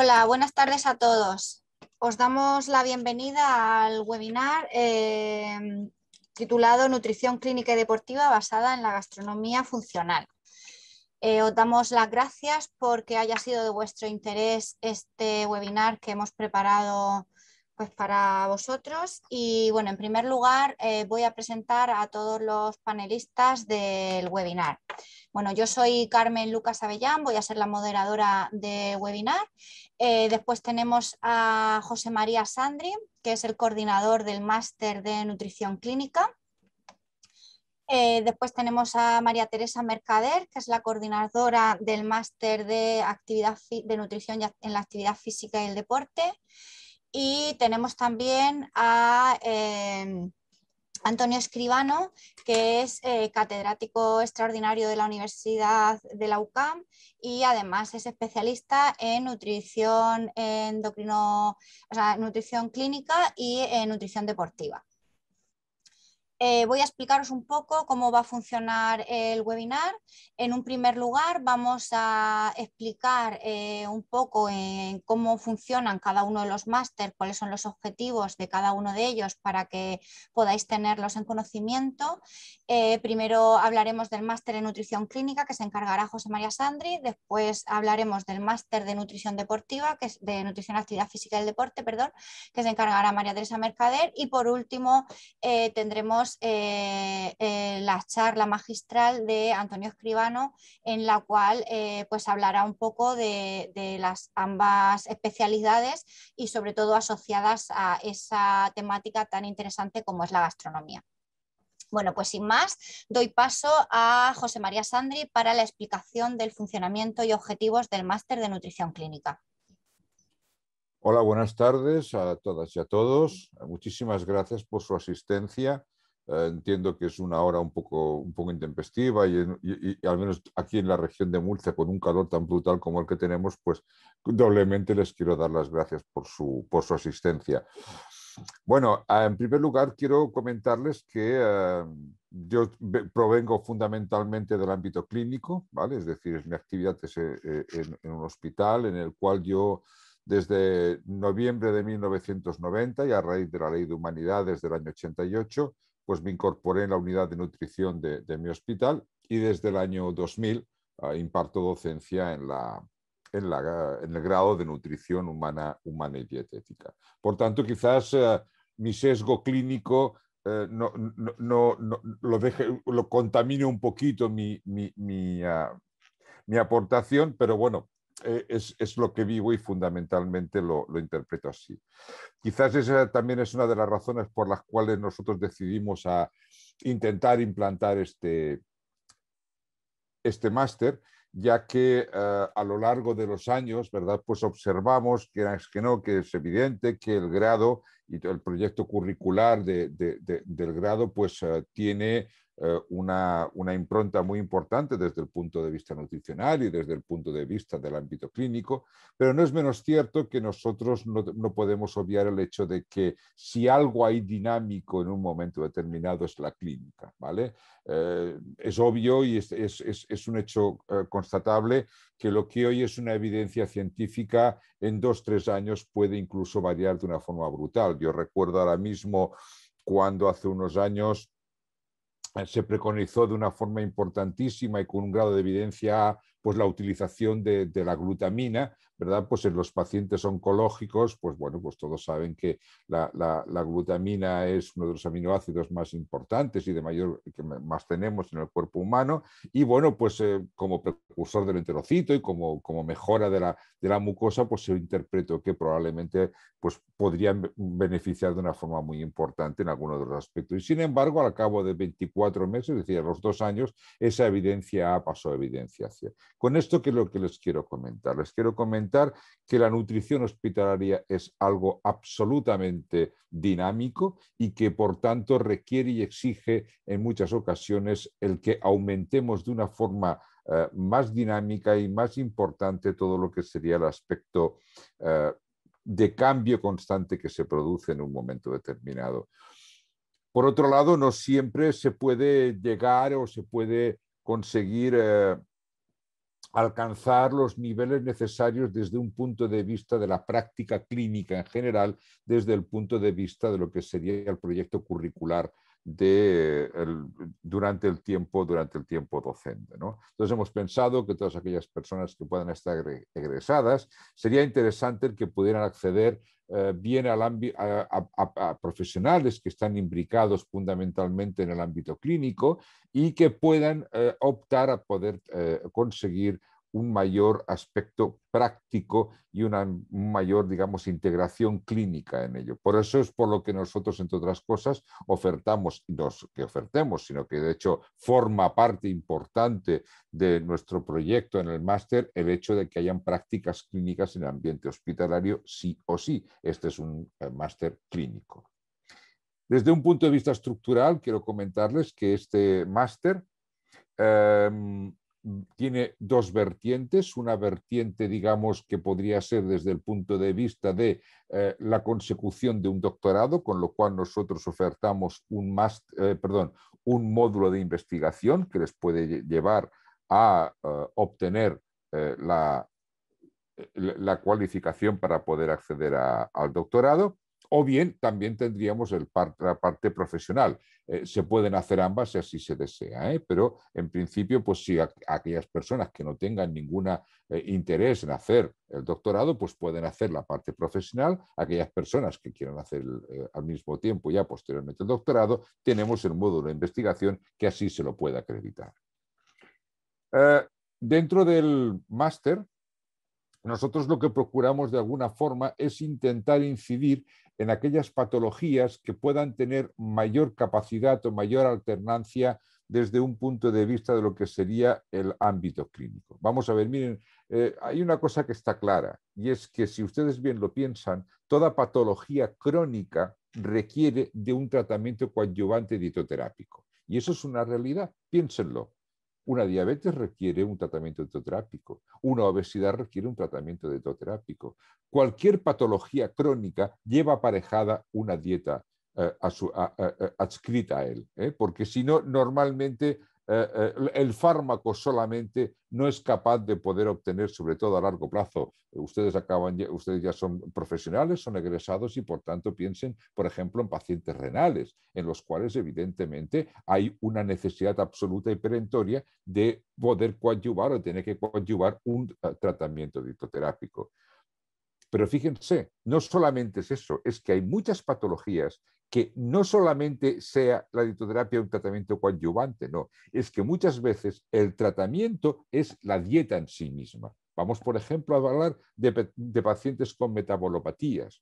Hola, buenas tardes a todos. Os damos la bienvenida al webinar titulado Nutrición Clínica y Deportiva basada en la gastronomía funcional. Os damos las gracias porque haya sido de vuestro interés este webinar que hemos preparado pues, para vosotros. Y bueno, en primer lugar voy a presentar a todos los panelistas del webinar. Bueno, yo soy Carmen Lucas Avellán, voy a ser la moderadora de webinar. Después tenemos a José María Sandri, que es el coordinador del máster de nutrición clínica. Después tenemos a María Teresa Mercader, que es la coordinadora del máster de nutrición en la actividad física y el deporte. Y tenemos también a Antonio Escribano, que es catedrático extraordinario de la Universidad de la UCAM y además es especialista en nutrición nutrición clínica y nutrición deportiva. Voy a explicaros un poco cómo va a funcionar el webinar. En un primer lugar vamos a explicar un poco cómo funcionan cada uno de los máster, cuáles son los objetivos de cada uno de ellos para que podáis tenerlos en conocimiento. Primero hablaremos del máster en nutrición clínica que se encargará José María Sandri, después hablaremos del máster de nutrición deportiva, que es de nutrición, actividad física y el deporte, perdón, que se encargará María Teresa Mercader y por último tendremos la charla magistral de Antonio Escribano, en la cual pues hablará un poco de las ambas especialidades y sobre todo asociadas a esa temática tan interesante como es la gastronomía. Bueno, pues sin más, doy paso a José María Sandri para la explicación del funcionamiento y objetivos del máster de nutrición clínica. Hola, buenas tardes a todas y a todos. Muchísimas gracias por su asistencia. Entiendo que es una hora un poco intempestiva y al menos aquí en la región de Murcia, con un calor tan brutal como el que tenemos, pues doblemente les quiero dar las gracias por su asistencia. Bueno, en primer lugar quiero comentarles que yo provengo fundamentalmente del ámbito clínico, ¿vale? Es decir, mi actividad es en un hospital en el cual yo desde noviembre de 1990 y a raíz de la Ley de Humanidades del año 88, pues me incorporé en la unidad de nutrición de mi hospital y desde el año 2000 imparto docencia en el grado de nutrición humana y dietética. Por tanto, quizás mi sesgo clínico lo contamine un poquito mi aportación, pero bueno, es lo que vivo y fundamentalmente lo interpreto así. Quizás esa también es una de las razones por las cuales nosotros decidimos a intentar implantar este máster, ya que a lo largo de los años, ¿verdad? Pues observamos que es evidente que el grado y el proyecto curricular del grado pues tiene una impronta muy importante desde el punto de vista nutricional y desde el punto de vista del ámbito clínico, pero no es menos cierto que nosotros no podemos obviar el hecho de que si algo hay dinámico en un momento determinado es la clínica, ¿vale? Es obvio y es un hecho constatable que lo que hoy es una evidencia científica en 2 o 3 años puede incluso variar de una forma brutal. Yo recuerdo ahora mismo cuando hace unos años se preconizó de una forma importantísima y con un grado de evidencia pues la utilización de la glutamina, ¿verdad? Pues en los pacientes oncológicos, pues bueno, pues todos saben que la glutamina es uno de los aminoácidos más importantes y que más tenemos en el cuerpo humano y bueno, pues como precursor del enterocito y como mejora de la mucosa, pues se interpretó que probablemente pues podrían beneficiar de una forma muy importante en algunos de los aspectos. Y sin embargo, al cabo de 24 meses, es decir, a los 2 años, esa evidencia A pasó a evidencia C. Con esto, ¿qué es lo que les quiero comentar? Les quiero comentar que la nutrición hospitalaria es algo absolutamente dinámico y que, por tanto, requiere y exige en muchas ocasiones el que aumentemos de una forma más dinámica y más importante todo lo que sería el aspecto de cambio constante que se produce en un momento determinado. Por otro lado, no siempre se puede llegar o se puede conseguir alcanzar los niveles necesarios desde un punto de vista de la práctica clínica en general, desde el punto de vista de lo que sería el proyecto curricular durante el tiempo docente, ¿no? Entonces hemos pensado que todas aquellas personas que puedan estar egresadas, sería interesante el que pudieran acceder bien a profesionales que están imbricados fundamentalmente en el ámbito clínico y que puedan optar a poder conseguir un mayor aspecto práctico y una mayor, digamos, integración clínica en ello. Por eso es por lo que nosotros, entre otras cosas, ofertamos, no que ofertemos, sino que de hecho forma parte importante de nuestro proyecto en el máster el hecho de que hayan prácticas clínicas en el ambiente hospitalario sí o sí. Este es un máster clínico. Desde un punto de vista estructural, quiero comentarles que este máster tiene dos vertientes. Una vertiente, digamos, que podría ser desde el punto de vista de la consecución de un doctorado, con lo cual nosotros ofertamos un módulo de investigación que les puede llevar a obtener la cualificación para poder acceder al doctorado. O bien también tendríamos la parte profesional. Se pueden hacer ambas si así se desea, pero en principio, pues si aquellas personas que no tengan ningún interés en hacer el doctorado, pues pueden hacer la parte profesional. Aquellas personas que quieran hacer al mismo tiempo ya posteriormente el doctorado, tenemos el módulo de investigación que así se lo puede acreditar. Dentro del máster, nosotros lo que procuramos de alguna forma es intentar incidir en aquellas patologías que puedan tener mayor capacidad o mayor alternancia desde un punto de vista de lo que sería el ámbito clínico. Vamos a ver, miren, hay una cosa que está clara y es que si ustedes bien lo piensan, toda patología crónica requiere de un tratamiento coadyuvante dietoterápico. Y eso es una realidad, piénsenlo. Una diabetes requiere un tratamiento dietoterápico, una obesidad requiere un tratamiento dietoterápico. Cualquier patología crónica lleva aparejada una dieta adscrita a él, porque si no, normalmente el fármaco solamente no es capaz de poder obtener, sobre todo a largo plazo. Ustedes ya son profesionales, son egresados y por tanto piensen, por ejemplo, en pacientes renales, en los cuales evidentemente hay una necesidad absoluta y perentoria de poder coadyuvar o tener que coadyuvar un tratamiento dietoterápico. Pero fíjense, no solamente es eso, es que hay muchas patologías que no solamente sea la dietoterapia un tratamiento coadyuvante, no, es que muchas veces el tratamiento es la dieta en sí misma. Vamos, por ejemplo, a hablar de pacientes con metabolopatías,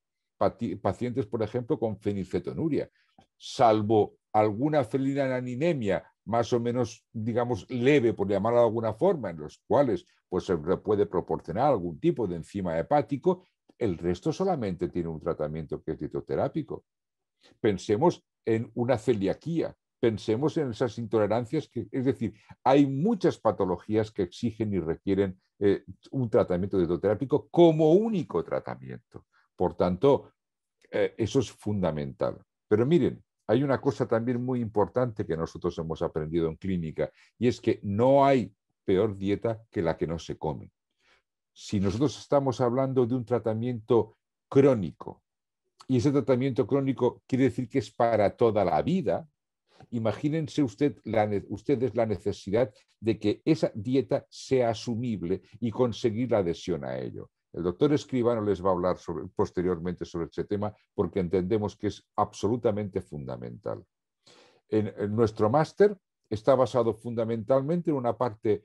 pacientes, por ejemplo, con fenilcetonuria, salvo alguna felinilaninemia más o menos, digamos, leve, por llamarlo de alguna forma, en los cuales pues, se puede proporcionar algún tipo de enzima hepático, el resto solamente tiene un tratamiento que es dietoterápico. Pensemos en una celiaquía, pensemos en esas intolerancias, es decir, hay muchas patologías que exigen y requieren un tratamiento dietoterápico como único tratamiento. Por tanto, eso es fundamental. Pero miren, hay una cosa también muy importante que nosotros hemos aprendido en clínica y es que no hay peor dieta que la que no se come. Si nosotros estamos hablando de un tratamiento crónico y ese tratamiento crónico quiere decir que es para toda la vida, imagínense ustedes la necesidad de que esa dieta sea asumible y conseguir la adhesión a ello. El doctor Escribano les va a hablar posteriormente sobre este tema porque entendemos que es absolutamente fundamental. En nuestro máster está basado fundamentalmente en una parte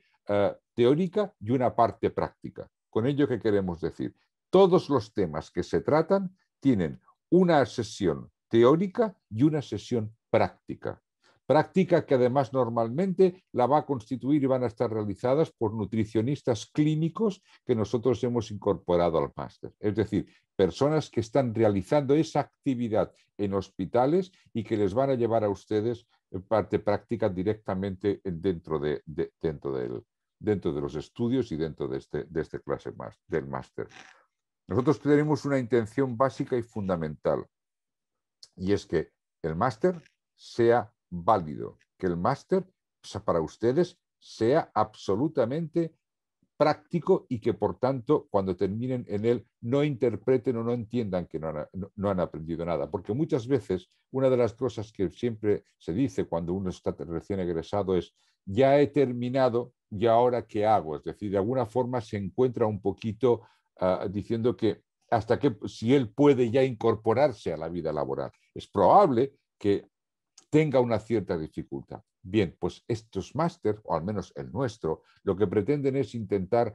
teórica y una parte práctica. Con ello, ¿qué queremos decir? Todos los temas que se tratan tienen una sesión teórica y una sesión práctica. Práctica que además normalmente la va a constituir y van a estar realizadas por nutricionistas clínicos que nosotros hemos incorporado al máster. Es decir, personas que están realizando esa actividad en hospitales y que les van a llevar a ustedes en parte práctica directamente dentro de los estudios y dentro de este clase del máster. Nosotros tenemos una intención básica y fundamental, y es que el máster sea válido, que el máster para ustedes sea absolutamente práctico y que por tanto cuando terminen en él no interpreten o no entiendan que no han aprendido nada. Porque muchas veces una de las cosas que siempre se dice cuando uno está recién egresado es: ya he terminado y ahora ¿qué hago? Es decir, de alguna forma se encuentra un poquito diciendo que hasta que si él puede ya incorporarse a la vida laboral. Es probable que tenga una cierta dificultad. Bien, pues estos máster, o al menos el nuestro, lo que pretenden es intentar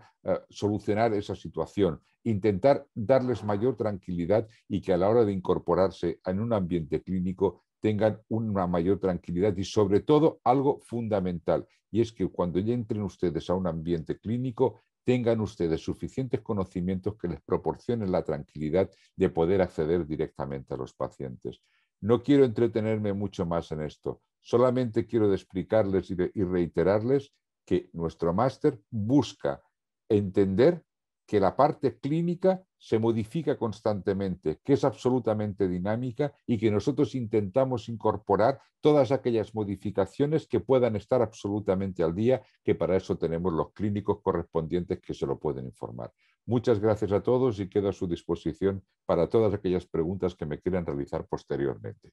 solucionar esa situación, intentar darles mayor tranquilidad y que a la hora de incorporarse en un ambiente clínico tengan una mayor tranquilidad y sobre todo algo fundamental, y es que cuando ya entren ustedes a un ambiente clínico tengan ustedes suficientes conocimientos que les proporcionen la tranquilidad de poder acceder directamente a los pacientes. No quiero entretenerme mucho más en esto, solamente quiero explicarles y reiterarles que nuestro máster busca entender que la parte clínica se modifica constantemente, que es absolutamente dinámica y que nosotros intentamos incorporar todas aquellas modificaciones que puedan estar absolutamente al día, que para eso tenemos los clínicos correspondientes que se lo pueden informar. Muchas gracias a todos y quedo a su disposición para todas aquellas preguntas que me quieran realizar posteriormente.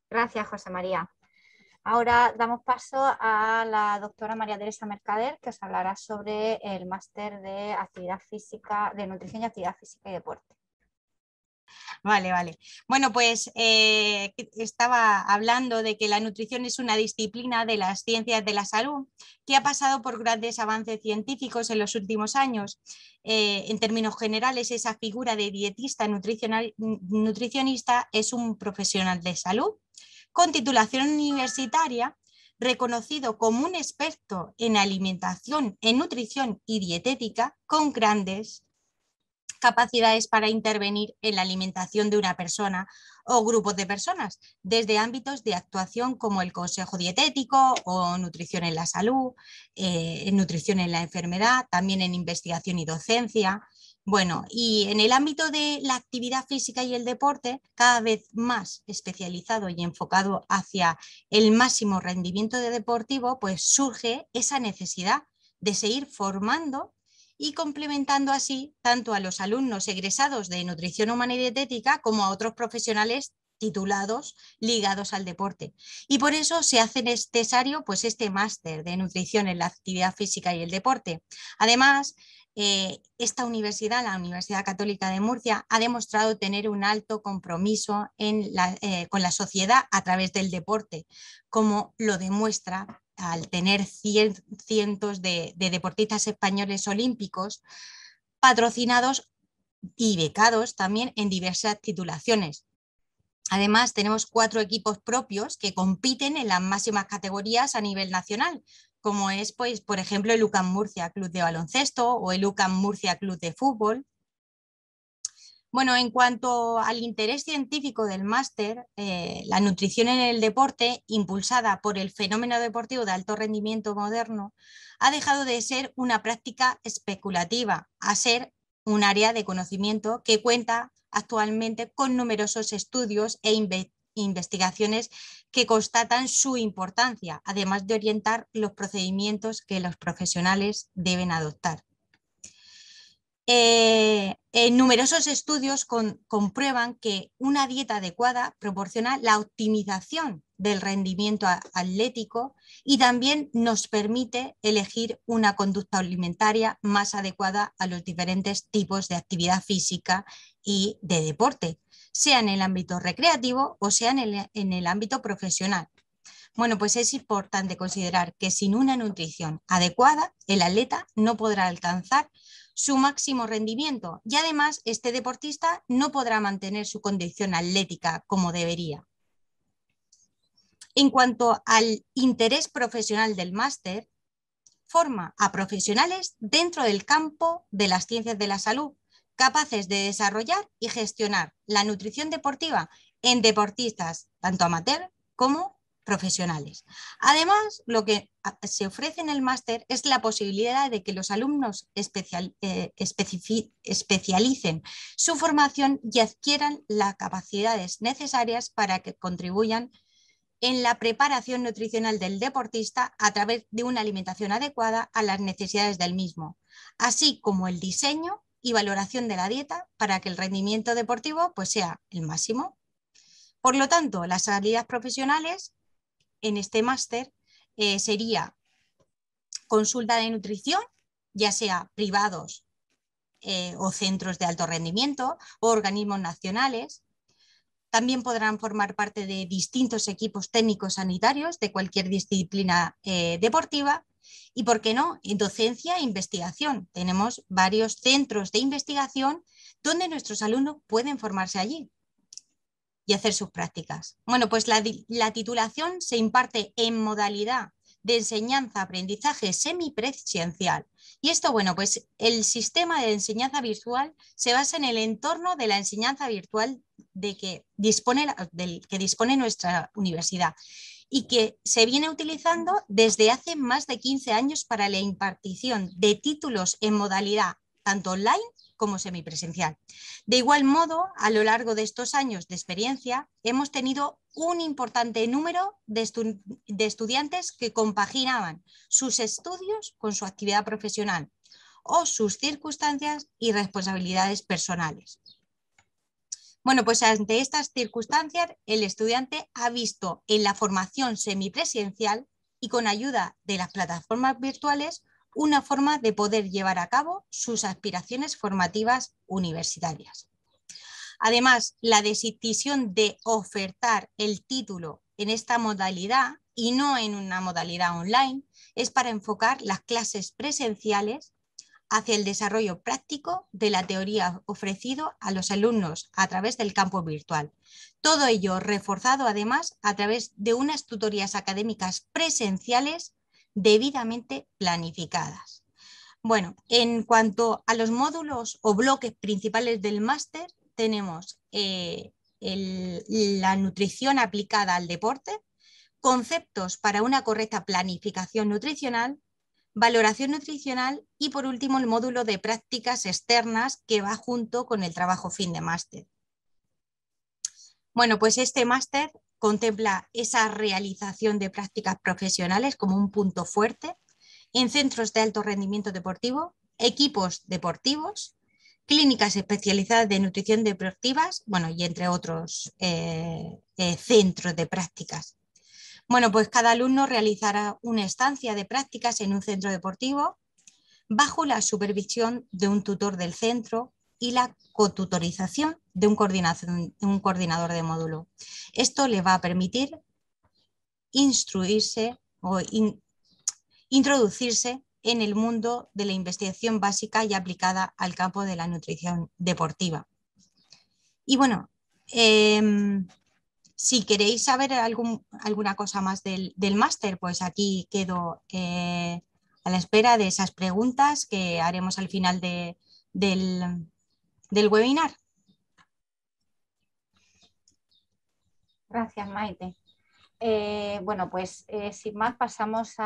Gracias, José María. Ahora damos paso a la doctora María Teresa Mercader, que os hablará sobre el máster de actividad física, de nutrición y actividad física y deporte. Vale. Bueno, pues estaba hablando de que la nutrición es una disciplina de las ciencias de la salud que ha pasado por grandes avances científicos en los últimos años. En términos generales, esa figura de dietista nutricionista es un profesional de salud con titulación universitaria, reconocido como un experto en alimentación, en nutrición y dietética, con grandes capacidades para intervenir en la alimentación de una persona o grupos de personas, desde ámbitos de actuación como el consejo dietético o nutrición en la salud, nutrición en la enfermedad, también en investigación y docencia. Bueno, y en el ámbito de la actividad física y el deporte, cada vez más especializado y enfocado hacia el máximo rendimiento deportivo, pues surge esa necesidad de seguir formando y complementando así tanto a los alumnos egresados de nutrición humana y dietética como a otros profesionales titulados ligados al deporte. Y por eso se hace necesario pues, este máster de nutrición en la actividad física y el deporte. Además, esta universidad, la Universidad Católica de Murcia, ha demostrado tener un alto compromiso con la sociedad a través del deporte, como lo demuestra al tener cientos de deportistas españoles olímpicos patrocinados y becados también en diversas titulaciones. Además, tenemos 4 equipos propios que compiten en las máximas categorías a nivel nacional, como es, pues, por ejemplo, el UCAM Murcia Club de Baloncesto o el UCAM Murcia Club de Fútbol. Bueno, en cuanto al interés científico del máster, la nutrición en el deporte, impulsada por el fenómeno deportivo de alto rendimiento moderno, ha dejado de ser una práctica especulativa a ser un área de conocimiento que cuenta actualmente con numerosos estudios e investigaciones que constatan su importancia, además de orientar los procedimientos que los profesionales deben adoptar. Numerosos estudios comprueban que una dieta adecuada proporciona la optimización del rendimiento atlético y también nos permite elegir una conducta alimentaria más adecuada a los diferentes tipos de actividad física y de deporte, sea en el ámbito recreativo o sea en el ámbito profesional. Bueno, pues es importante considerar que sin una nutrición adecuada, el atleta no podrá alcanzar su máximo rendimiento y además este deportista no podrá mantener su condición atlética como debería. En cuanto al interés profesional del máster, forma a profesionales dentro del campo de las ciencias de la salud, capaces de desarrollar y gestionar la nutrición deportiva en deportistas tanto amateur como profesionales. Además, lo que se ofrece en el máster es la posibilidad de que los alumnos especialicen su formación y adquieran las capacidades necesarias para que contribuyan en la preparación nutricional del deportista a través de una alimentación adecuada a las necesidades del mismo, así como el diseño y valoración de la dieta para que el rendimiento deportivo pues, sea el máximo. Por lo tanto, las salidas profesionales en este máster sería consulta de nutrición, ya sea privados o centros de alto rendimiento o organismos nacionales. También podrán formar parte de distintos equipos técnicos sanitarios de cualquier disciplina deportiva y, ¿por qué no?, en docencia e investigación. Tenemos varios centros de investigación donde nuestros alumnos pueden formarse allí y hacer sus prácticas. Bueno, pues la titulación se imparte en modalidad de enseñanza-aprendizaje semipresencial. Y esto, bueno, pues el sistema de enseñanza virtual se basa en el entorno de la enseñanza virtual del que dispone nuestra universidad y que se viene utilizando desde hace más de 15 años para la impartición de títulos en modalidad tanto online como semipresencial. De igual modo, a lo largo de estos años de experiencia, hemos tenido un importante número de estudiantes que compaginaban sus estudios con su actividad profesional o sus circunstancias y responsabilidades personales. Bueno, pues ante estas circunstancias, el estudiante ha visto en la formación semipresencial y con ayuda de las plataformas virtuales una forma de poder llevar a cabo sus aspiraciones formativas universitarias. Además, la decisión de ofertar el título en esta modalidad y no en una modalidad online es para enfocar las clases presenciales hacia el desarrollo práctico de la teoría ofrecido a los alumnos a través del campo virtual. Todo ello reforzado además a través de unas tutorías académicas presenciales debidamente planificadas. Bueno, en cuanto a los módulos o bloques principales del máster, tenemos la nutrición aplicada al deporte, conceptos para una correcta planificación nutricional, valoración nutricional y, por último, el módulo de prácticas externas que va junto con el trabajo fin de máster. Bueno, pues este máster contempla esa realización de prácticas profesionales como un punto fuerte en centros de alto rendimiento deportivo, equipos deportivos, clínicas especializadas de nutrición deportivas, bueno, y entre otros centros de prácticas. Bueno, pues cada alumno realizará una estancia de prácticas en un centro deportivo bajo la supervisión de un tutor del centro y la cotutorización de un coordinador de módulo. Esto le va a permitir instruirse o introducirse en el mundo de la investigación básica y aplicada al campo de la nutrición deportiva. Y bueno, si queréis saber alguna cosa más del máster, pues aquí quedo a la espera de esas preguntas que haremos al final del webinar. Gracias, Maite. Bueno, pues sin más pasamos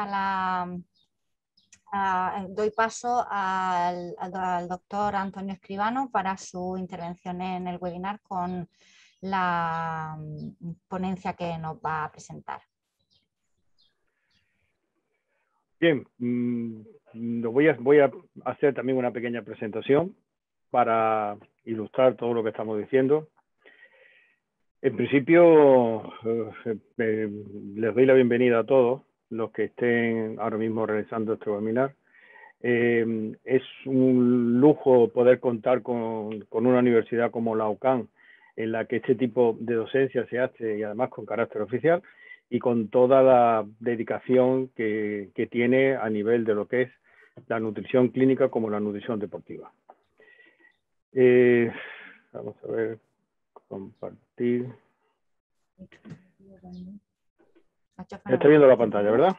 doy paso al doctor Antonio Escribano para su intervención en el webinar con la ponencia que nos va a presentar. Bien, voy a hacer también una pequeña presentación para ilustrar todo lo que estamos diciendo. En principio, les doy la bienvenida a todos los que estén ahora mismo realizando este webinar. Es un lujo poder contar con una universidad como la UCAM, en la que este tipo de docencia se hace y además con carácter oficial y con toda la dedicación que tiene a nivel de lo que es la nutrición clínica como la nutrición deportiva. Vamos a ver, compartir. Está viendo la pantalla, ¿verdad?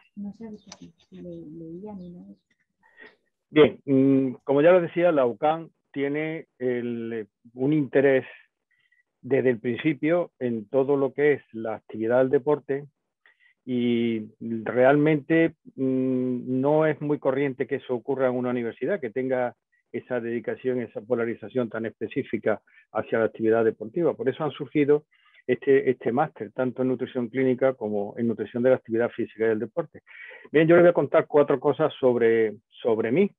Bien, como ya lo decía, la UCAM tiene un interés desde el principio en todo lo que es la actividad del deporte y realmente no es muy corriente que eso ocurra en una universidad, que tenga esa dedicación, esa polarización tan específica hacia la actividad deportiva. Por eso han surgido este máster, tanto en nutrición clínica como en nutrición de la actividad física y del deporte. Bien, yo les voy a contar 4 cosas sobre mí,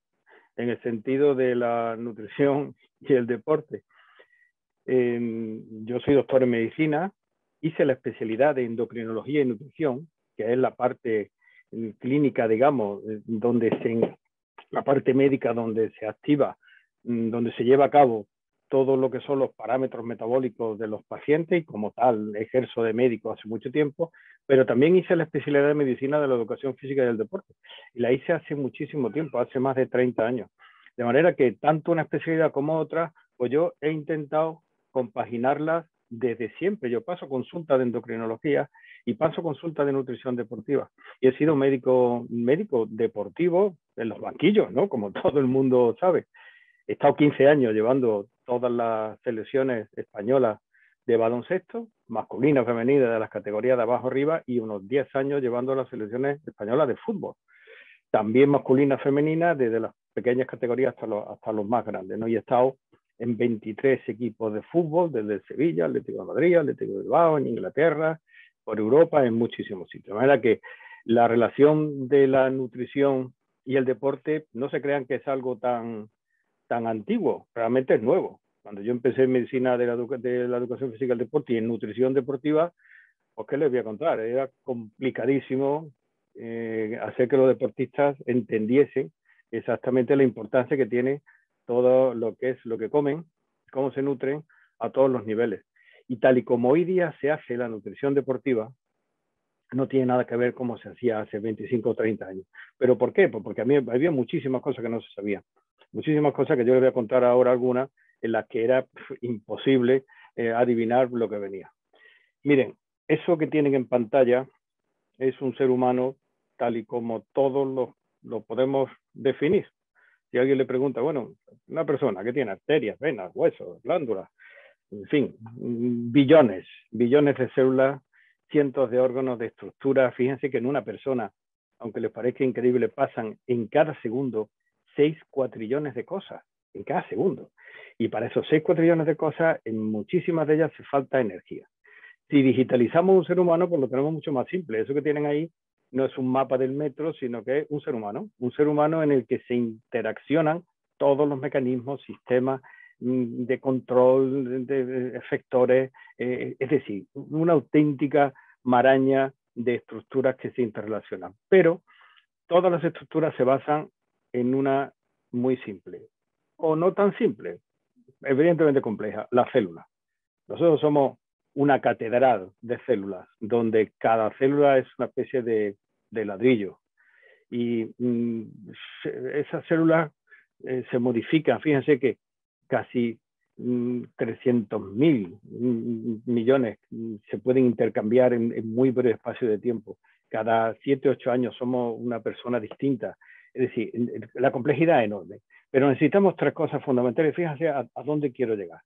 en el sentido de la nutrición y el deporte. Yo soy doctor en medicina, hice la especialidad de endocrinología y nutrición, que es la parte clínica, digamos, la parte médica donde se activa, donde se lleva a cabo todo lo que son los parámetros metabólicos de los pacientes, y como tal ejerzo de médico hace mucho tiempo, pero también hice la especialidad de medicina de la educación física y del deporte, y la hice hace muchísimo tiempo, hace más de 30 años. De manera que tanto una especialidad como otra, pues yo he intentado compaginarlas desde siempre. Yo paso consulta de endocrinología y paso consulta de nutrición deportiva. Y he sido médico deportivo en los banquillos, ¿no? Como todo el mundo sabe. He estado 15 años llevando todas las selecciones españolas de baloncesto, masculina, femenina, de las categorías de abajo arriba, y unos 10 años llevando las selecciones españolas de fútbol. También masculina, femenina, desde las pequeñas categorías hasta los más grandes, ¿no? Y he estado en 23 equipos de fútbol, desde Sevilla, Atlético de Madrid, Atlético de Bilbao, en Inglaterra, por Europa, en muchísimos sitios. De manera que la relación de la nutrición y el deporte, no se crean que es algo tan antiguo, realmente es nuevo. Cuando yo empecé en medicina de la educación física y el deporte y en nutrición deportiva, pues ¿qué les voy a contar? Era complicadísimo hacer que los deportistas entendiesen exactamente la importancia que tiene todo lo que es lo que comen, cómo se nutren a todos los niveles. Y tal y como hoy día se hace la nutrición deportiva, no tiene nada que ver cómo se hacía hace 25 o 30 años. ¿Pero por qué? Pues porque a mí había muchísimas cosas que no se sabían. Muchísimas cosas que yo les voy a contar ahora, algunas en las que era imposible adivinar lo que venía. Miren, eso que tienen en pantalla es un ser humano tal y como todos lo podemos definir. Si alguien le pregunta, bueno, una persona que tiene arterias, venas, huesos, glándulas, en fin, billones de células, cientos de órganos, de estructuras. Fíjense que en una persona, aunque les parezca increíble, pasan en cada segundo 6 cuatrillones de cosas, en cada segundo. Y para esos 6 cuatrillones de cosas, en muchísimas de ellas hace falta energía. Si digitalizamos un ser humano, pues lo tenemos mucho más simple. Eso que tienen ahí no es un mapa del metro, sino que es un ser humano en el que se interaccionan todos los mecanismos, sistemas de control, de efectores, es decir, una auténtica maraña de estructuras que se interrelacionan. Pero todas las estructuras se basan en una muy simple, o no tan simple, evidentemente compleja, la célula. Nosotros somos una catedral de células, donde cada célula es una especie de ladrillo. Y esas células se modifican. Fíjense que casi 300.000 millones se pueden intercambiar en muy breve espacio de tiempo. Cada 7 o 8 años somos una persona distinta. Es decir, la complejidad es enorme. Pero necesitamos 3 cosas fundamentales. Fíjense a dónde quiero llegar.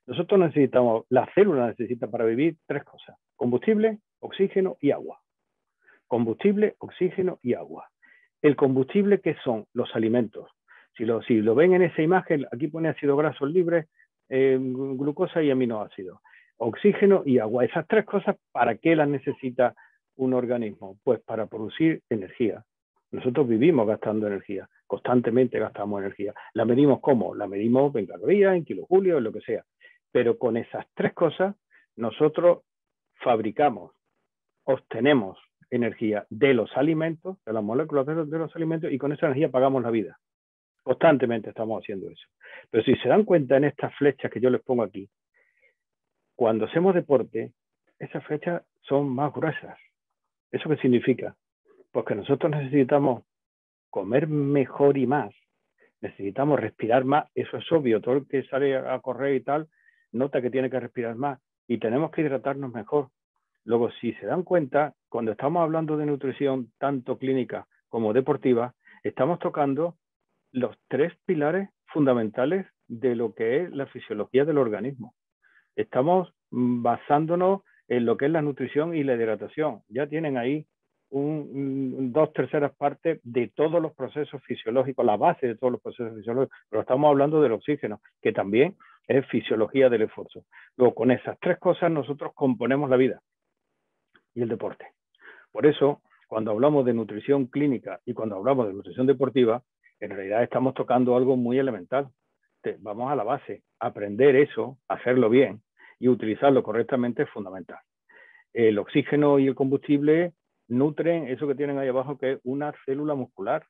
Nosotros necesitamos, la célula necesita para vivir 3 cosas: combustible, oxígeno y agua. Combustible, oxígeno y agua. El combustible, ¿qué son? Los alimentos. Si lo ven en esa imagen, aquí pone ácidos grasos libres, glucosa y aminoácidos. Oxígeno y agua. Esas 3 cosas, ¿para qué las necesita un organismo? Pues para producir energía. Nosotros vivimos gastando energía, constantemente gastamos energía. ¿La medimos cómo? La medimos en calorías, en kilojulios, en lo que sea. Pero con esas 3 cosas, nosotros fabricamos, obtenemos energía de los alimentos, de las moléculas de los alimentos, y con esa energía pagamos la vida. Constantemente estamos haciendo eso. Pero si se dan cuenta en estas flechas que yo les pongo aquí, cuando hacemos deporte, esas flechas son más gruesas. ¿Eso qué significa? Pues que nosotros necesitamos comer mejor y más. Necesitamos respirar más. Eso es obvio. Todo el que sale a correr y tal, nota que tiene que respirar más. Y tenemos que hidratarnos mejor. Luego, si se dan cuenta, cuando estamos hablando de nutrición, tanto clínica como deportiva, estamos tocando los 3 pilares fundamentales de lo que es la fisiología del organismo. Estamos basándonos en lo que es la nutrición y la hidratación. Ya tienen ahí 2/3 partes de todos los procesos fisiológicos, la base de todos los procesos fisiológicos, pero estamos hablando del oxígeno, que también es fisiología del esfuerzo. Luego, con esas tres cosas nosotros componemos la vida y el deporte. Por eso, cuando hablamos de nutrición clínica y cuando hablamos de nutrición deportiva, en realidad estamos tocando algo muy elemental. Vamos a la base. Aprender eso, hacerlo bien y utilizarlo correctamente es fundamental. El oxígeno y el combustible nutren eso que tienen ahí abajo, que es una célula muscular.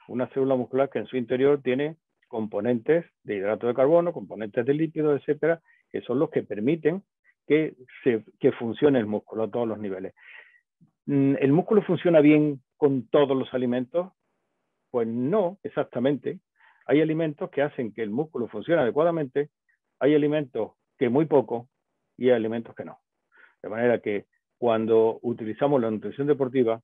Una célula muscular que en su interior tiene componentes de hidrato de carbono, componentes de lípidos, etcétera, que son los que permiten que funcione el músculo a todos los niveles. ¿El músculo funciona bien con todos los alimentos? Pues no, exactamente. Hay alimentos que hacen que el músculo funcione adecuadamente, hay alimentos que muy poco y hay alimentos que no. De manera que cuando utilizamos la nutrición deportiva,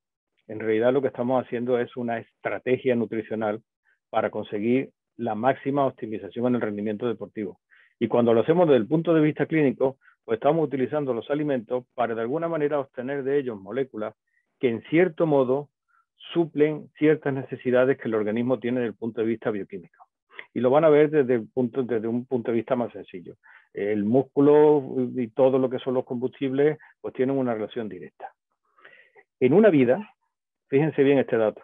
en realidad lo que estamos haciendo es una estrategia nutricional para conseguir la máxima optimización en el rendimiento deportivo. Y cuando lo hacemos desde el punto de vista clínico, pues estamos utilizando los alimentos para de alguna manera obtener de ellos moléculas que en cierto modo suplen ciertas necesidades que el organismo tiene desde el punto de vista bioquímico. Y lo van a ver desde un punto de vista más sencillo. El músculo y todo lo que son los combustibles pues tienen una relación directa. En una vida, fíjense bien este dato,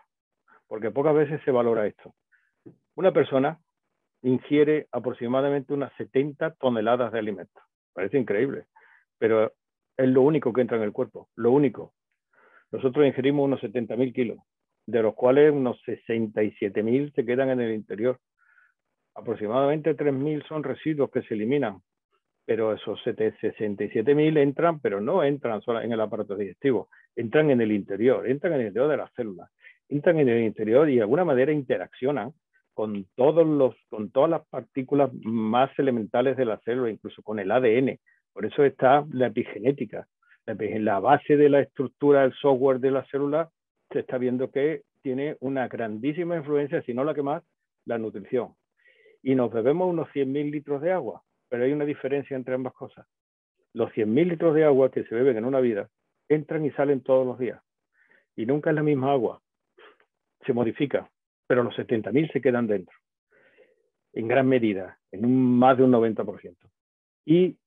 porque pocas veces se valora esto. Una persona ingiere aproximadamente unas 70 toneladas de alimentos. Parece increíble, pero es lo único que entra en el cuerpo, lo único. Nosotros ingerimos unos 70.000 kilos, de los cuales unos 67.000 se quedan en el interior. Aproximadamente 3.000 son residuos que se eliminan, pero esos 67.000 entran, pero no entran solo en el aparato digestivo, entran en el interior de las células, entran en el interior y de alguna manera interaccionan con todas las partículas más elementales de la célula, incluso con el ADN. Por eso está la epigenética. La base de la estructura del software de la célula se está viendo que tiene una grandísima influencia, si no la que más, la nutrición. Y nos bebemos unos 100.000 litros de agua, pero hay una diferencia entre ambas cosas. Los 100.000 litros de agua que se beben en una vida entran y salen todos los días. Y nunca es la misma agua. Se modifica, pero los 70.000 se quedan dentro. En gran medida, más de un 90%. Y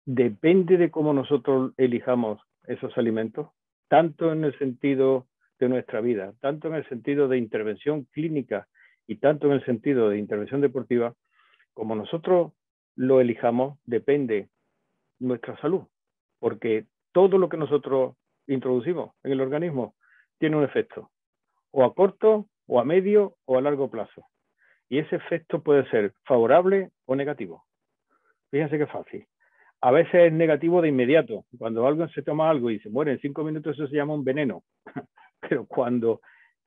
depende de cómo nosotros elijamos esos alimentos, tanto en el sentido de nuestra vida, tanto en el sentido de intervención clínica y tanto en el sentido de intervención deportiva, como nosotros lo elijamos, depende nuestra salud, porque todo lo que nosotros introducimos en el organismo tiene un efecto, o a corto, o a medio, o a largo plazo. Y ese efecto puede ser favorable o negativo. Fíjense qué fácil. A veces es negativo de inmediato. Cuando alguien se toma algo y se muere en 5 minutos, eso se llama un veneno. Pero cuando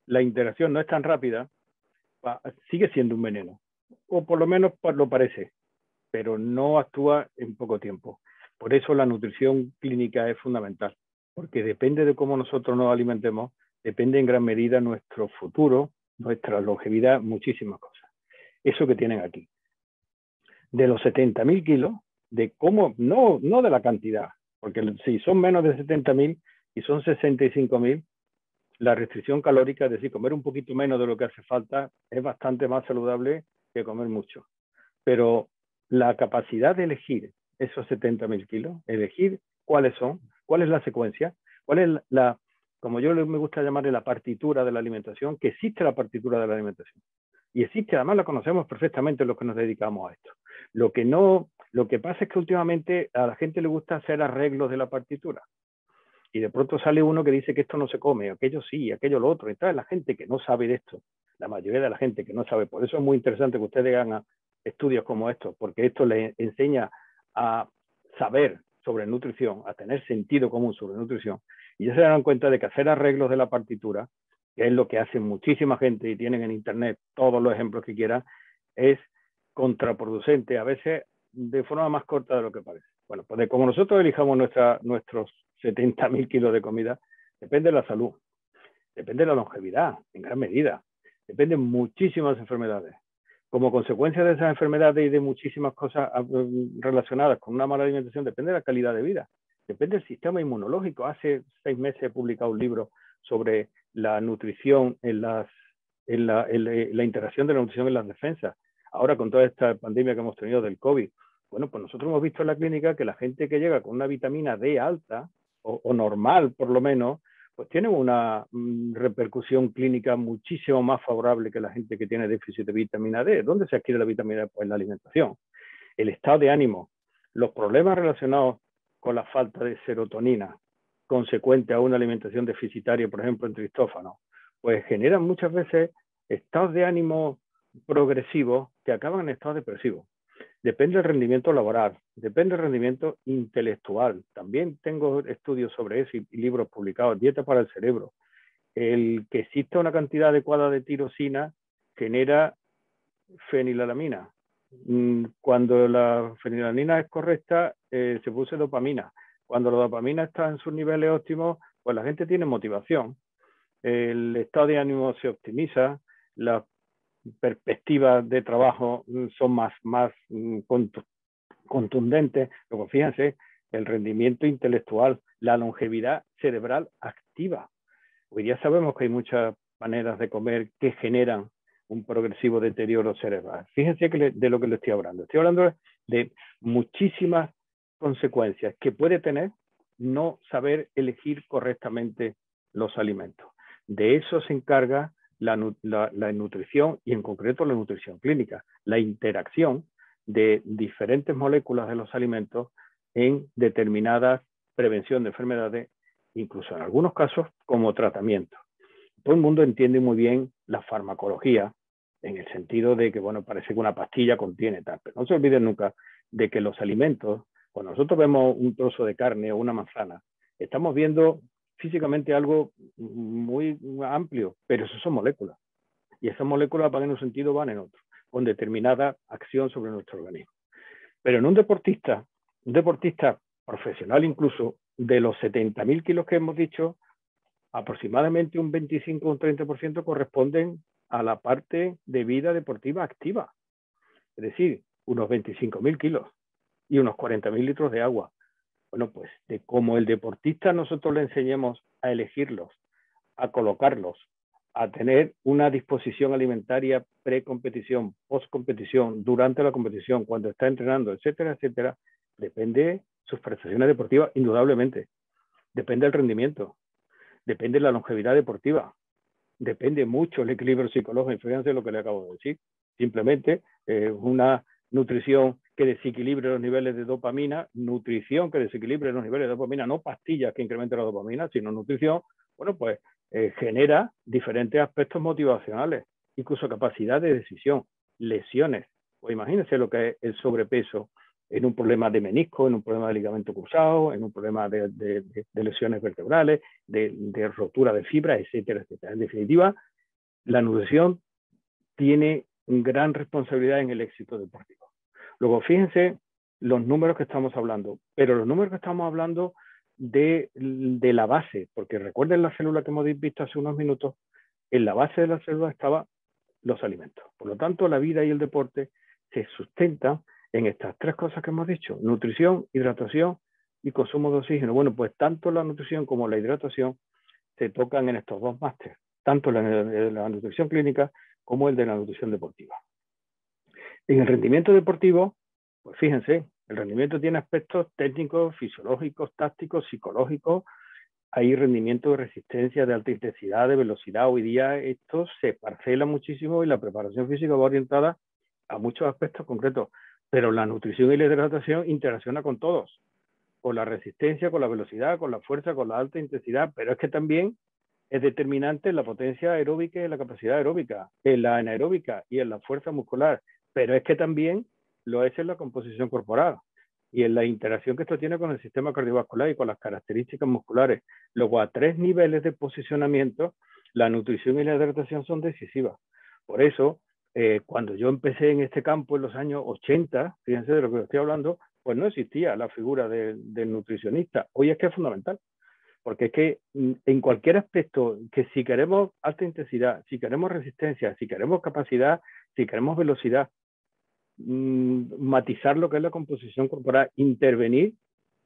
la interacción no es tan rápida, sigue siendo un veneno. O por lo menos lo parece, pero no actúa en poco tiempo. Por eso la nutrición clínica es fundamental, porque depende de cómo nosotros nos alimentemos, depende en gran medida nuestro futuro, nuestra longevidad, muchísimas cosas. Eso que tienen aquí. De los 70.000 kilos, de cómo, no de la cantidad, porque si son menos de 70.000 y son 65.000, la restricción calórica, es decir, comer un poquito menos de lo que hace falta, es bastante más saludable que comer mucho. Pero la capacidad de elegir esos 70.000 kilos, elegir cuáles son, cuál es la secuencia, cuál es la, como yo me gusta llamarle la partitura de la alimentación, que existe la partitura de la alimentación. Y existe, además la conocemos perfectamente los que nos dedicamos a esto. Lo que pasa es que últimamente a la gente le gusta hacer arreglos de la partitura. Y de pronto sale uno que dice que esto no se come, aquello sí, aquello lo otro. Entonces la gente que no sabe de esto, la mayoría de la gente que no sabe, por eso es muy interesante que ustedes hagan estudios como estos, porque esto les enseña a saber sobre nutrición, a tener sentido común sobre nutrición. Y ya se dan cuenta de que hacer arreglos de la partitura, que es lo que hace muchísima gente y tienen en internet todos los ejemplos que quieran, es contraproducente, a veces de forma más corta de lo que parece. Bueno, pues como nosotros elijamos nuestros 70.000 kilos de comida, depende de la salud, depende de la longevidad, en gran medida, dependen muchísimas enfermedades. Como consecuencia de esas enfermedades y de muchísimas cosas relacionadas con una mala alimentación, depende de la calidad de vida, depende del sistema inmunológico. Hace 6 meses he publicado un libro sobre la nutrición la interacción de la nutrición en las defensas. Ahora con toda esta pandemia que hemos tenido del COVID, Bueno, pues nosotros hemos visto en la clínica que la gente que llega con una vitamina D alta, o normal por lo menos, pues tiene una repercusión clínica muchísimo más favorable que la gente que tiene déficit de vitamina D. ¿Dónde se adquiere la vitamina D? Pues en la alimentación. El estado de ánimo, los problemas relacionados con la falta de serotonina consecuente a una alimentación deficitaria, por ejemplo, en tristófano, pues generan muchas veces estados de ánimo progresivos que acaban en estados depresivos. Depende del rendimiento laboral, depende del rendimiento intelectual. También tengo estudios sobre eso y libros publicados, Dieta para el cerebro. El que exista una cantidad adecuada de tirosina genera fenilalanina. Cuando la fenilalanina es correcta, se produce dopamina. Cuando la dopamina está en sus niveles óptimos, pues la gente tiene motivación. El estado de ánimo se optimiza, las perspectivas de trabajo son más contundentes. Luego, fíjense, el rendimiento intelectual, la longevidad cerebral activa. Hoy día sabemos que hay muchas maneras de comer que generan un progresivo deterioro cerebral. Fíjense de lo que le estoy hablando. Estoy hablando de muchísimas consecuencias que puede tener no saber elegir correctamente los alimentos. De eso se encarga la nutrición, y en concreto la nutrición clínica, la interacción de diferentes moléculas de los alimentos en determinadas prevención de enfermedades, incluso en algunos casos como tratamiento. Todo el mundo entiende muy bien la farmacología, en el sentido de que, bueno, parece que una pastilla contiene tal, pero no se olviden nunca de que los alimentos, cuando nosotros vemos un trozo de carne o una manzana, estamos viendo físicamente algo muy amplio, pero eso son moléculas. Y esas moléculas van en un sentido, van en otro, con determinada acción sobre nuestro organismo. Pero en un deportista profesional incluso, de los 70.000 kilos que hemos dicho, aproximadamente un 25 o un 30% corresponden a la parte de vida deportiva activa. Es decir, unos 25.000 kilos y unos 40.000 litros de agua. Bueno, pues de cómo el deportista nosotros le enseñemos a elegirlos, a colocarlos, a tener una disposición alimentaria pre-competición, post-competición, durante la competición, cuando está entrenando, etcétera, etcétera, depende sus prestaciones deportivas, indudablemente. Depende del rendimiento, depende de la longevidad deportiva, depende mucho el equilibrio psicológico. Fíjense lo que le acabo de decir. Simplemente una nutrición que desequilibre los niveles de dopamina, nutrición que desequilibre los niveles de dopamina, no pastillas que incrementen la dopamina, sino nutrición, bueno, pues genera diferentes aspectos motivacionales, incluso capacidad de decisión, lesiones. Pues imagínense lo que es el sobrepeso en un problema de menisco, en un problema de ligamento cruzado, en un problema de lesiones vertebrales, de rotura de fibra, etcétera, etcétera. En definitiva, la nutrición tiene gran responsabilidad en el éxito deportivo. Luego, fíjense los números que estamos hablando, pero los números que estamos hablando de la base, porque recuerden la célula que hemos visto hace unos minutos, en la base de la célula estaban los alimentos. Por lo tanto, la vida y el deporte se sustentan en estas tres cosas que hemos dicho: nutrición, hidratación y consumo de oxígeno. Bueno, pues tanto la nutrición como la hidratación se tocan en estos dos másteres, tanto la nutrición clínica como el de la nutrición deportiva. En el rendimiento deportivo, pues fíjense, el rendimiento tiene aspectos técnicos, fisiológicos, tácticos, psicológicos. Hay rendimiento de resistencia, de alta intensidad, de velocidad. Hoy día esto se parcela muchísimo y la preparación física va orientada a muchos aspectos concretos. Pero la nutrición y la hidratación interacciona con todos, con la resistencia, con la velocidad, con la fuerza, con la alta intensidad, pero es que también es determinante en la potencia aeróbica y en la capacidad aeróbica, en la anaeróbica y en la fuerza muscular, pero es que también lo es en la composición corporal y en la interacción que esto tiene con el sistema cardiovascular y con las características musculares. Luego, a 3 niveles de posicionamiento, la nutrición y la hidratación son decisivas. Por eso, cuando yo empecé en este campo en los años 80, fíjense de lo que estoy hablando, pues no existía la figura del nutricionista. Hoy es que es fundamental, porque es que en cualquier aspecto, que si queremos alta intensidad, si queremos resistencia, si queremos capacidad, si queremos velocidad, matizar lo que es la composición corporal, intervenir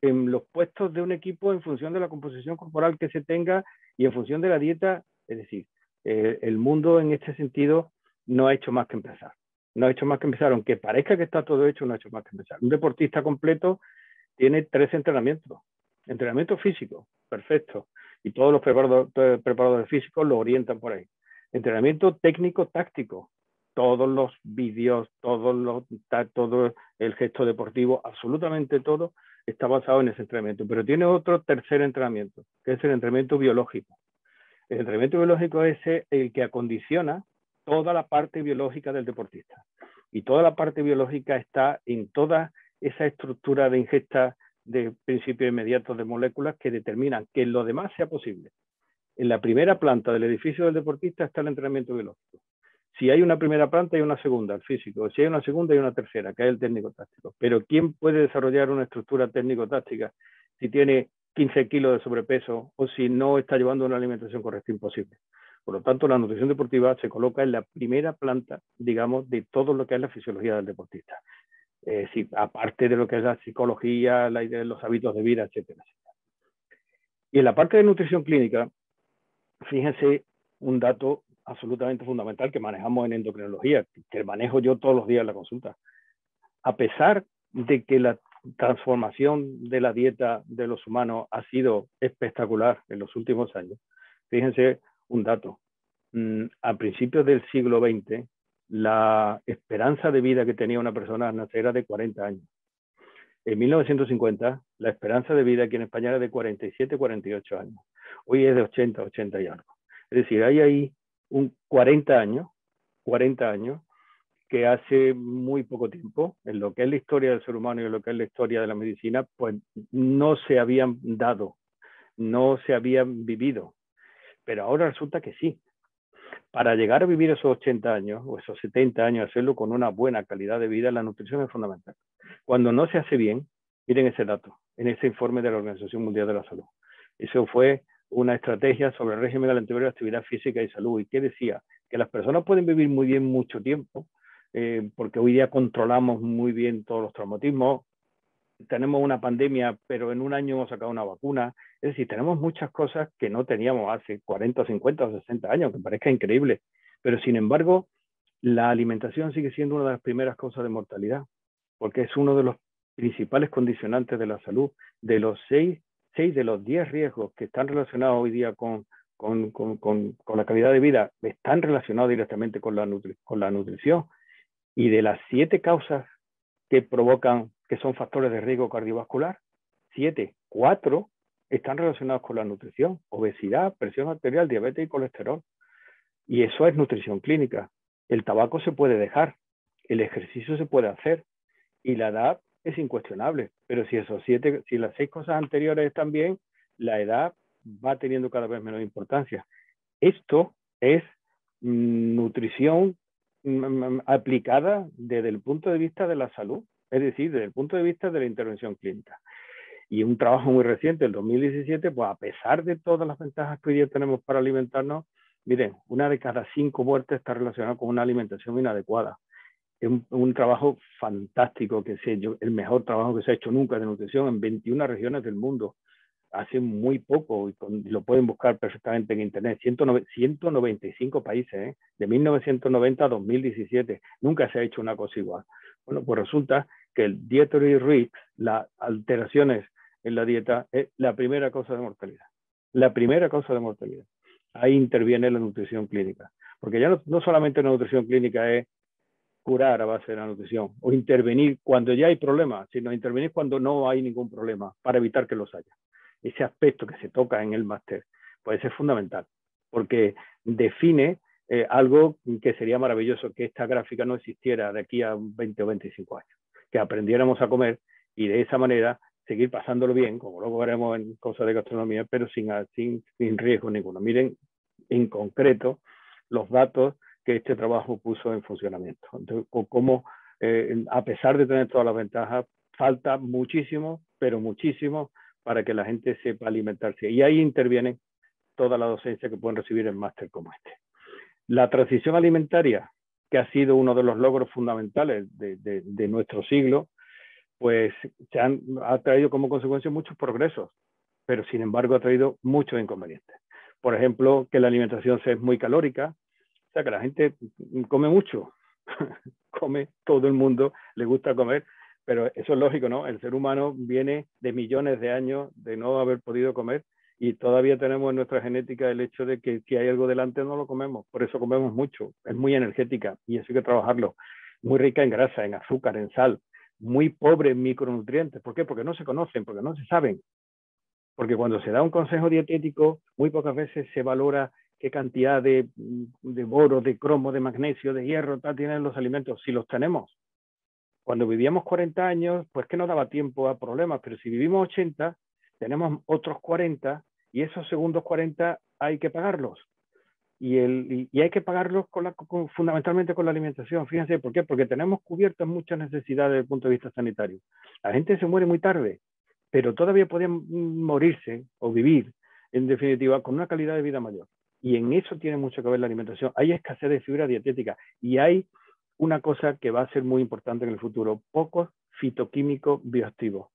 en los puestos de un equipo en función de la composición corporal que se tenga y en función de la dieta. Es decir, el mundo en este sentido no ha hecho más que empezar. No ha hecho más que empezar, aunque parezca que está todo hecho, no ha hecho más que empezar. Un deportista completo tiene 3 entrenamientos. Entrenamiento físico, perfecto. Y todos los preparadores físicos lo orientan por ahí. Entrenamiento técnico-táctico. Todos los vídeos, todo el gesto deportivo, absolutamente todo está basado en ese entrenamiento. Pero tiene otro tercer entrenamiento, que es el entrenamiento biológico. El entrenamiento biológico es el que acondiciona toda la parte biológica del deportista. Y toda la parte biológica está en toda esa estructura de ingesta de principios inmediatos de moléculas que determinan que lo demás sea posible. En la primera planta del edificio del deportista está el entrenamiento biológico. Si hay una primera planta, hay una segunda, el físico. Si hay una segunda, hay una tercera, que es el técnico-táctico. Pero ¿quién puede desarrollar una estructura técnico-táctica si tiene 15 kilos de sobrepeso o si no está llevando una alimentación correcta? Imposible. Por lo tanto, la nutrición deportiva se coloca en la primera planta, digamos, de todo lo que es la fisiología del deportista. Sí, aparte de lo que es la psicología, los hábitos de vida, etcétera, etcétera. Y en la parte de nutrición clínica, fíjense un dato absolutamente fundamental que manejamos en endocrinología, que manejo yo todos los días en la consulta. A pesar de que la transformación de la dieta de los humanos ha sido espectacular en los últimos años, fíjense un dato. A principios del siglo XX, la esperanza de vida que tenía una persona al nacer era de 40 años. En 1950, la esperanza de vida aquí en España era de 47, 48 años. Hoy es de 80, 80 y algo. Es decir, hay ahí un 40 años que hace muy poco tiempo, en lo que es la historia del ser humano y en lo que es la historia de la medicina, pues no se habían dado, no se habían vivido. Pero ahora resulta que sí. Para llegar a vivir esos 80 años o esos 70 años, hacerlo con una buena calidad de vida, la nutrición es fundamental. Cuando no se hace bien, miren ese dato, en ese informe de la Organización Mundial de la Salud. Eso fue una estrategia sobre el régimen alimentario de actividad física y salud. ¿Y qué decía? Que las personas pueden vivir muy bien mucho tiempo, porque hoy día controlamos muy bien todos los traumatismos. Tenemos una pandemia, pero en un año hemos sacado una vacuna. Es decir, tenemos muchas cosas que no teníamos hace 40, 50 o 60 años, que parezca increíble. Pero sin embargo, la alimentación sigue siendo una de las primeras causas de mortalidad, porque es uno de los principales condicionantes de la salud. De los 6 de los 10 riesgos que están relacionados hoy día con la calidad de vida, están relacionados directamente con la nutrición. Y de las 7 causas que provocan, que son factores de riesgo cardiovascular, 4 están relacionados con la nutrición: obesidad, presión arterial, diabetes y colesterol. Y eso es nutrición clínica. El tabaco se puede dejar, el ejercicio se puede hacer y la edad es incuestionable. Pero si las 6 cosas anteriores están bien, la edad va teniendo cada vez menos importancia. Esto es nutrición aplicada desde el punto de vista de la salud, es decir, desde el punto de vista de la intervención clínica. Y un trabajo muy reciente, el 2017, pues a pesar de todas las ventajas que hoy día tenemos para alimentarnos, miren, 1 de cada 5 muertes está relacionada con una alimentación inadecuada. Es un trabajo fantástico, el mejor trabajo que se ha hecho nunca de nutrición en 21 regiones del mundo. Hace muy poco, y lo pueden buscar perfectamente en internet, 195 países, de 1990 a 2017. Nunca se ha hecho una cosa igual. Bueno, pues resulta que el dietary risks, las alteraciones en la dieta, es la primera causa de mortalidad. La primera causa de mortalidad. Ahí interviene la nutrición clínica. Porque ya no solamente la nutrición clínica es curar a base de la nutrición o intervenir cuando ya hay problemas, sino intervenir cuando no hay ningún problema para evitar que los haya. Ese aspecto que se toca en el máster, pues es fundamental, porque define algo que sería maravilloso, que esta gráfica no existiera de aquí a 20 o 25 años, que aprendiéramos a comer y de esa manera seguir pasándolo bien, como luego veremos en cosas de gastronomía, pero sin riesgo ninguno. Miren en concreto los datos que este trabajo puso en funcionamiento. Entonces, cómo a pesar de tener todas las ventajas, falta muchísimo, pero muchísimo, para que la gente sepa alimentarse. Y ahí interviene toda la docencia que pueden recibir en máster como este. La transición alimentaria, que ha sido uno de los logros fundamentales de nuestro siglo, pues ha traído como consecuencia muchos progresos, pero sin embargo ha traído muchos inconvenientes. Por ejemplo, que la alimentación sea muy calórica, o sea, que la gente come mucho, come, todo el mundo le gusta comer, pero eso es lógico, ¿no? El ser humano viene de millones de años de no haber podido comer y todavía tenemos en nuestra genética el hecho de que si hay algo delante no lo comemos, por eso comemos mucho, es muy energética y eso hay que trabajarlo, muy rica en grasa, en azúcar, en sal, muy pobre en micronutrientes. ¿Por qué? Porque no se conocen, porque no se saben. Porque cuando se da un consejo dietético, muy pocas veces se valora qué cantidad de boro, de cromo, de magnesio, de hierro tienen los alimentos, si los tenemos. Cuando vivíamos 40 años, pues que no daba tiempo a problemas, pero si vivimos 80, tenemos otros 40 y esos segundos 40 hay que pagarlos. Y hay que pagarlos fundamentalmente con la alimentación. Fíjense, ¿por qué? Porque tenemos cubiertas muchas necesidades desde el punto de vista sanitario. La gente se muere muy tarde, pero todavía podían morirse o vivir, en definitiva, con una calidad de vida mayor. Y en eso tiene mucho que ver la alimentación. Hay escasez de fibra dietética y hay una cosa que va a ser muy importante en el futuro, pocos fitoquímicos bioactivos.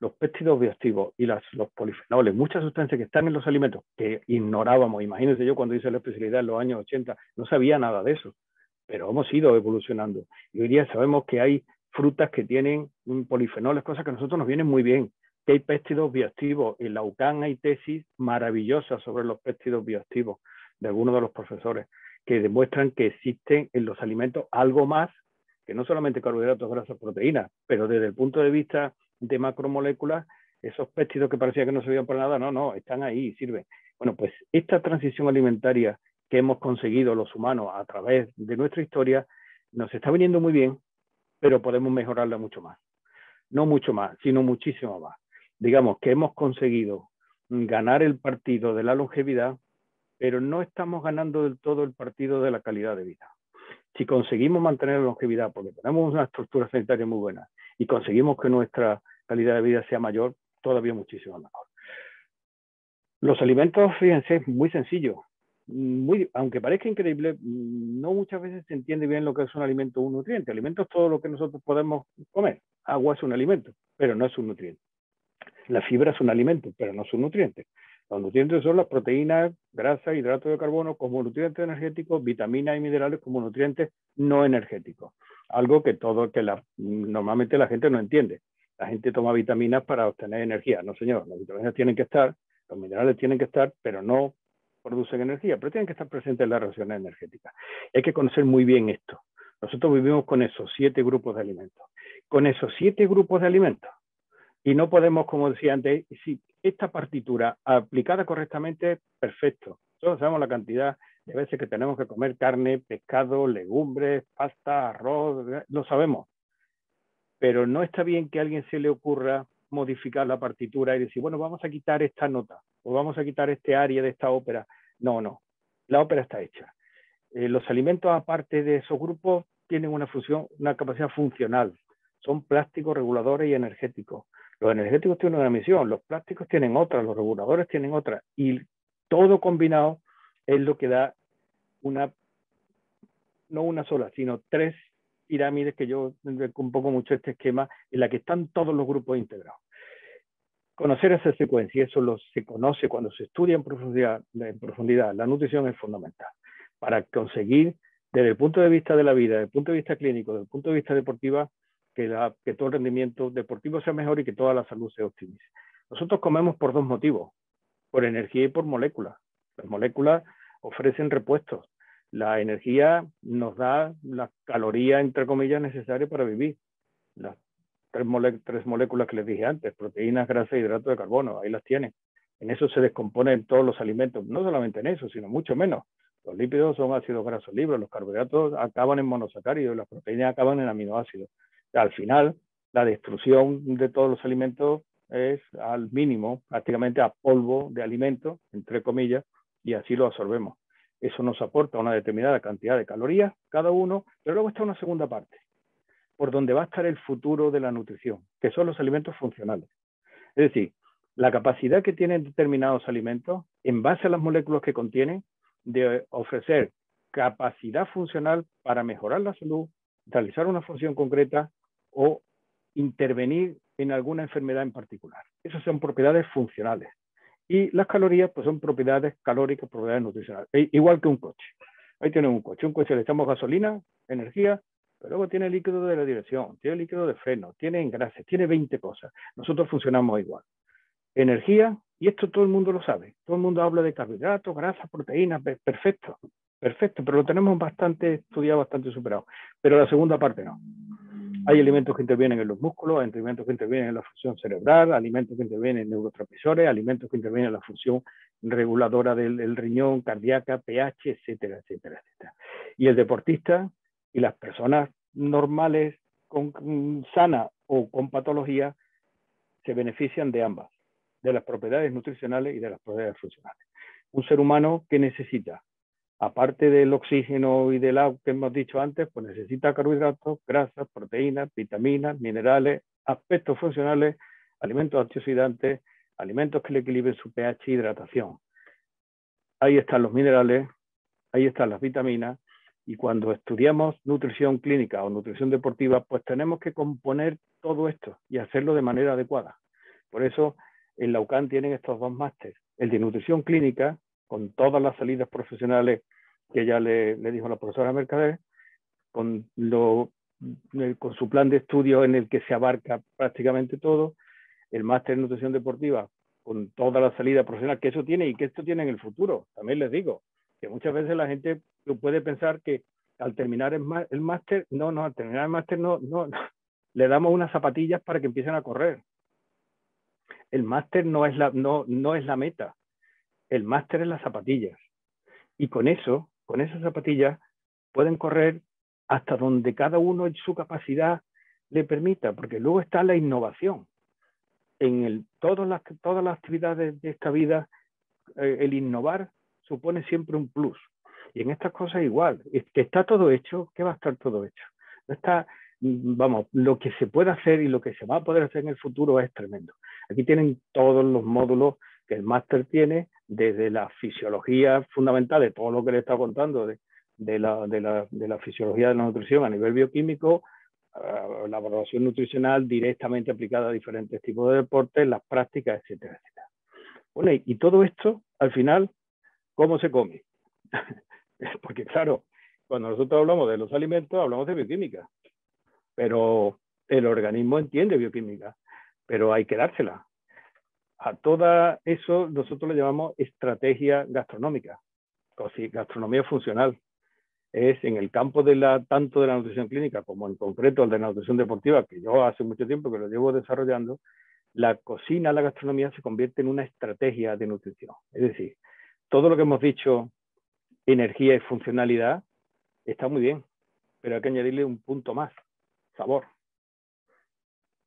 Los péptidos bioactivos y los polifenoles, muchas sustancias que están en los alimentos que ignorábamos. Imagínense, yo cuando hice la especialidad en los años 80 no sabía nada de eso, pero hemos ido evolucionando. Y hoy día sabemos que hay frutas que tienen polifenoles, cosas que a nosotros nos vienen muy bien, que hay péptidos bioactivos. En la UCAN hay tesis maravillosas sobre los péptidos bioactivos de algunos de los profesores que demuestran que existen en los alimentos algo más que no solamente carbohidratos, grasas, proteínas, pero desde el punto de vista de macromoléculas, esos péptidos que parecía que no servían para nada, no, están ahí, sirven. Bueno, pues esta transición alimentaria que hemos conseguido los humanos a través de nuestra historia nos está viniendo muy bien, pero podemos mejorarla mucho más. No mucho más, sino muchísimo más. Digamos que hemos conseguido ganar el partido de la longevidad, pero no estamos ganando del todo el partido de la calidad de vida. Si conseguimos mantener la longevidad, porque tenemos una estructura sanitaria muy buena, y conseguimos que nuestra calidad de vida sea mayor, todavía muchísimo mejor. Los alimentos, fíjense, muy sencillos. Aunque parezca increíble, no muchas veces se entiende bien lo que es un alimento o un nutriente. Alimento es todo lo que nosotros podemos comer. Agua es un alimento, pero no es un nutriente. La fibra es un alimento, pero no es un nutriente. Los nutrientes son las proteínas, grasa, hidratos de carbono como nutrientes energéticos, vitaminas y minerales como nutrientes no energéticos. Algo que normalmente la gente no entiende. La gente toma vitaminas para obtener energía. No, señor, las vitaminas tienen que estar, los minerales tienen que estar, pero no producen energía, pero tienen que estar presentes en las raciones energéticas. Hay que conocer muy bien esto. Nosotros vivimos con esos 7 grupos de alimentos. Con esos 7 grupos de alimentos. Y no podemos, como decía antes, si esta partitura aplicada correctamente, perfecto. Todos sabemos la cantidad de veces que tenemos que comer carne, pescado, legumbres, pasta, arroz, lo sabemos. Pero no está bien que a alguien se le ocurra modificar la partitura y decir, bueno, vamos a quitar esta nota o vamos a quitar este área de esta ópera. No. La ópera está hecha. Los alimentos, aparte de esos grupos, tienen una capacidad funcional. Son plásticos, reguladores y energéticos. Los energéticos tienen una misión, los plásticos tienen otra, los reguladores tienen otra. Y todo combinado es lo que da no una sola, sino 3 pirámides, que yo un poco mucho este esquema, en la que están todos los grupos integrados. Conocer esa secuencia, eso se conoce cuando se estudia en profundidad. La nutrición es fundamental para conseguir, desde el punto de vista de la vida, desde el punto de vista clínico, desde el punto de vista deportivo, que todo el rendimiento deportivo sea mejor y que toda la salud se optimice. Nosotros comemos por 2 motivos, por energía y por moléculas. Las moléculas ofrecen repuestos. La energía nos da las calorías, entre comillas, necesarias para vivir. Las 3 moléculas que les dije antes, proteínas, grasas e hidratos de carbono, ahí las tienen. En eso se descomponen todos los alimentos, no solamente en eso, sino mucho menos. Los lípidos son ácidos grasos libres, los carbohidratos acaban en monosacáridos, las proteínas acaban en aminoácidos. Al final, la destrucción de todos los alimentos es al mínimo, prácticamente a polvo de alimento, entre comillas, y así lo absorbemos. Eso nos aporta una determinada cantidad de calorías cada uno, pero luego está una segunda parte, por donde va a estar el futuro de la nutrición, que son los alimentos funcionales. Es decir, la capacidad que tienen determinados alimentos, en base a las moléculas que contienen, de ofrecer capacidad funcional para mejorar la salud, realizar una función concreta o intervenir en alguna enfermedad en particular. Esas son propiedades funcionales. Y las calorías pues son propiedades calóricas, propiedades nutricionales. Igual que un coche. Ahí tienen un coche le echamos gasolina, energía, pero luego tiene líquido de la dirección, tiene líquido de freno, tiene engrases, tiene 20 cosas. Nosotros funcionamos igual. Energía, y esto todo el mundo lo sabe, todo el mundo habla de carbohidratos, grasas, proteínas, perfecto, perfecto, pero lo tenemos bastante estudiado, bastante superado. Pero la segunda parte no. Hay alimentos que intervienen en los músculos, alimentos que intervienen en la función cerebral, alimentos que intervienen en neurotransmisores, alimentos que intervienen en la función reguladora del riñón, cardíaca, pH, etcétera, etcétera, etcétera. Y el deportista y las personas normales, sanas o con patología, se benefician de ambas, de las propiedades nutricionales y de las propiedades funcionales. Un ser humano que necesita, aparte del oxígeno y del agua que hemos dicho antes, pues necesita carbohidratos, grasas, proteínas, vitaminas, minerales, aspectos funcionales, alimentos antioxidantes, alimentos que le equilibren su pH e hidratación. Ahí están los minerales, ahí están las vitaminas, y cuando estudiamos nutrición clínica o nutrición deportiva, pues tenemos que componer todo esto y hacerlo de manera adecuada. Por eso en la UCAN tienen estos dos másteres, el de nutrición clínica, con todas las salidas profesionales que ya le dijo la profesora Mercader, con su plan de estudio en el que se abarca prácticamente todo, el máster en nutrición deportiva, con toda la salida profesional que eso tiene y que esto tiene en el futuro. También les digo que muchas veces la gente puede pensar que al terminar el máster, al terminar el máster no, le damos unas zapatillas para que empiecen a correr. El máster no es la meta. El máster es las zapatillas. Y con esas zapatillas, pueden correr hasta donde cada uno en su capacidad le permita, porque luego está la innovación. En todas las actividades de esta vida, el innovar supone siempre un plus. Y en estas cosas igual. Es que está todo hecho, ¿qué va a estar todo hecho? No está, vamos, lo que se puede hacer y lo que se va a poder hacer en el futuro es tremendo. Aquí tienen todos los módulos que el máster tiene, desde la fisiología fundamental de todo lo que le he estado contando, de la fisiología de la nutrición a nivel bioquímico, la evaluación nutricional directamente aplicada a diferentes tipos de deportes, las prácticas, etcétera, etcétera. Bueno, y todo esto, al final, ¿cómo se come? Porque claro, cuando nosotros hablamos de los alimentos, hablamos de bioquímica, pero el organismo entiende bioquímica, pero hay que dársela. A todo eso nosotros le llamamos estrategia gastronómica, gastronomía funcional. Es en el campo tanto de la nutrición clínica como en concreto el de la nutrición deportiva, que yo hace mucho tiempo que lo llevo desarrollando, la cocina, la gastronomía se convierte en una estrategia de nutrición. Es decir, todo lo que hemos dicho, energía y funcionalidad, está muy bien, pero hay que añadirle un punto más, sabor.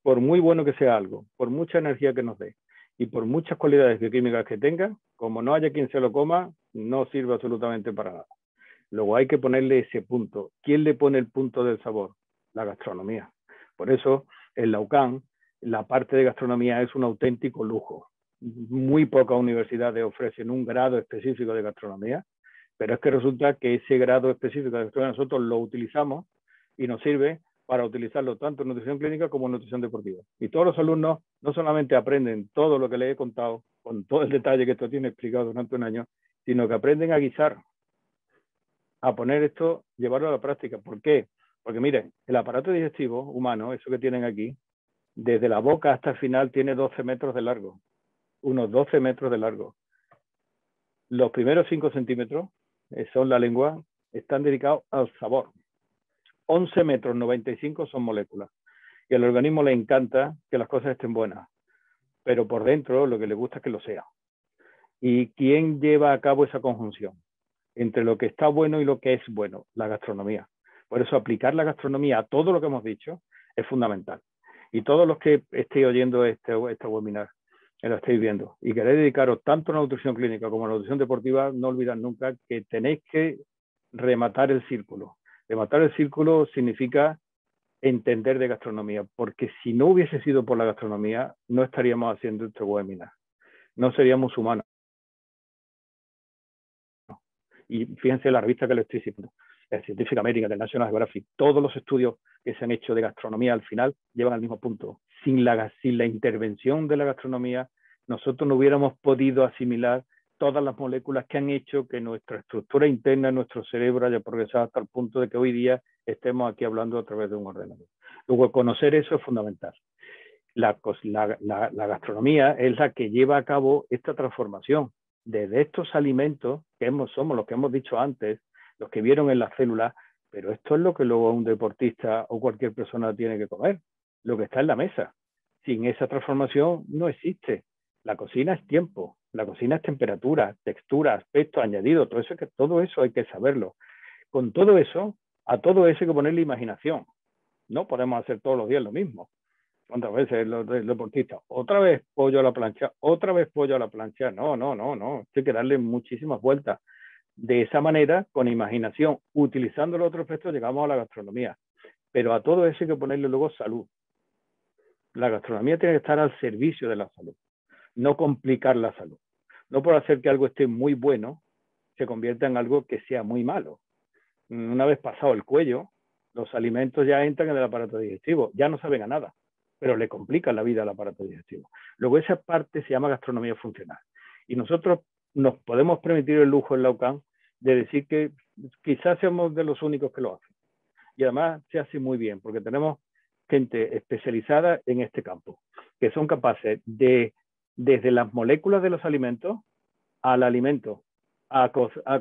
Por muy bueno que sea algo, por mucha energía que nos dé, y por muchas cualidades bioquímicas que tenga, como no haya quien se lo coma, no sirve absolutamente para nada. Luego hay que ponerle ese punto. ¿Quién le pone el punto del sabor? La gastronomía. Por eso, en la UCAN, la parte de gastronomía es un auténtico lujo. Muy pocas universidades ofrecen un grado específico de gastronomía, pero es que resulta que ese grado específico de gastronomía nosotros lo utilizamos y nos sirve para utilizarlo tanto en nutrición clínica como en nutrición deportiva. Y todos los alumnos no solamente aprenden todo lo que les he contado, con todo el detalle que esto tiene explicado durante un año, sino que aprenden a guisar, a poner esto, llevarlo a la práctica. ¿Por qué? Porque miren, el aparato digestivo humano, eso que tienen aquí, desde la boca hasta el final tiene 12 metros de largo, unos 12 metros de largo. Los primeros 5 centímetros, son la lengua, están dedicados al sabor. 11 metros 95 son moléculas. Y al organismo le encanta que las cosas estén buenas, pero por dentro lo que le gusta es que lo sea. ¿Y quién lleva a cabo esa conjunción entre lo que está bueno y lo que es bueno? La gastronomía. Por eso aplicar la gastronomía a todo lo que hemos dicho es fundamental. Y todos los que estéis oyendo este webinar, lo estáis viendo, y queréis dedicaros tanto a la nutrición clínica como a la nutrición deportiva, no olvidad nunca que tenéis que rematar el círculo. Rematar el círculo significa entender de gastronomía, porque si no hubiese sido por la gastronomía, no estaríamos haciendo este webinar. No seríamos humanos. Y fíjense la revista que le estoy citando, la Scientific American, del National Geographic, todos los estudios que se han hecho de gastronomía al final llevan al mismo punto. Sin la intervención de la gastronomía, nosotros no hubiéramos podido asimilar todas las moléculas que han hecho que nuestra estructura interna, nuestro cerebro haya progresado hasta el punto de que hoy día estemos aquí hablando a través de un ordenador. Luego, conocer eso es fundamental. La gastronomía es la que lleva a cabo esta transformación. Desde estos alimentos, que somos los que hemos dicho antes, los que vieron en las células, pero esto es lo que luego un deportista o cualquier persona tiene que comer, lo que está en la mesa. Sin esa transformación no existe. La cocina es tiempo, la cocina es temperatura, textura, aspecto, añadido, todo eso hay que saberlo. Con todo eso, a todo eso hay que ponerle imaginación. No podemos hacer todos los días lo mismo. ¿Cuántas veces los deportistas? Otra vez pollo a la plancha, otra vez pollo a la plancha. No. Hay que darle muchísimas vueltas. De esa manera, con imaginación, utilizando los otros aspectos, llegamos a la gastronomía. Pero a todo eso hay que ponerle luego salud. La gastronomía tiene que estar al servicio de la salud, no complicar la salud. No por hacer que algo esté muy bueno, se convierta en algo que sea muy malo. Una vez pasado el cuello, los alimentos ya entran en el aparato digestivo, ya no saben a nada, pero le complican la vida al aparato digestivo. Luego esa parte se llama gastronomía funcional. Y nosotros nos podemos permitir el lujo en la UCAM de decir que quizás seamos de los únicos que lo hacen. Y además se hace muy bien, porque tenemos gente especializada en este campo, que son capaces de, desde las moléculas de los alimentos al alimento, a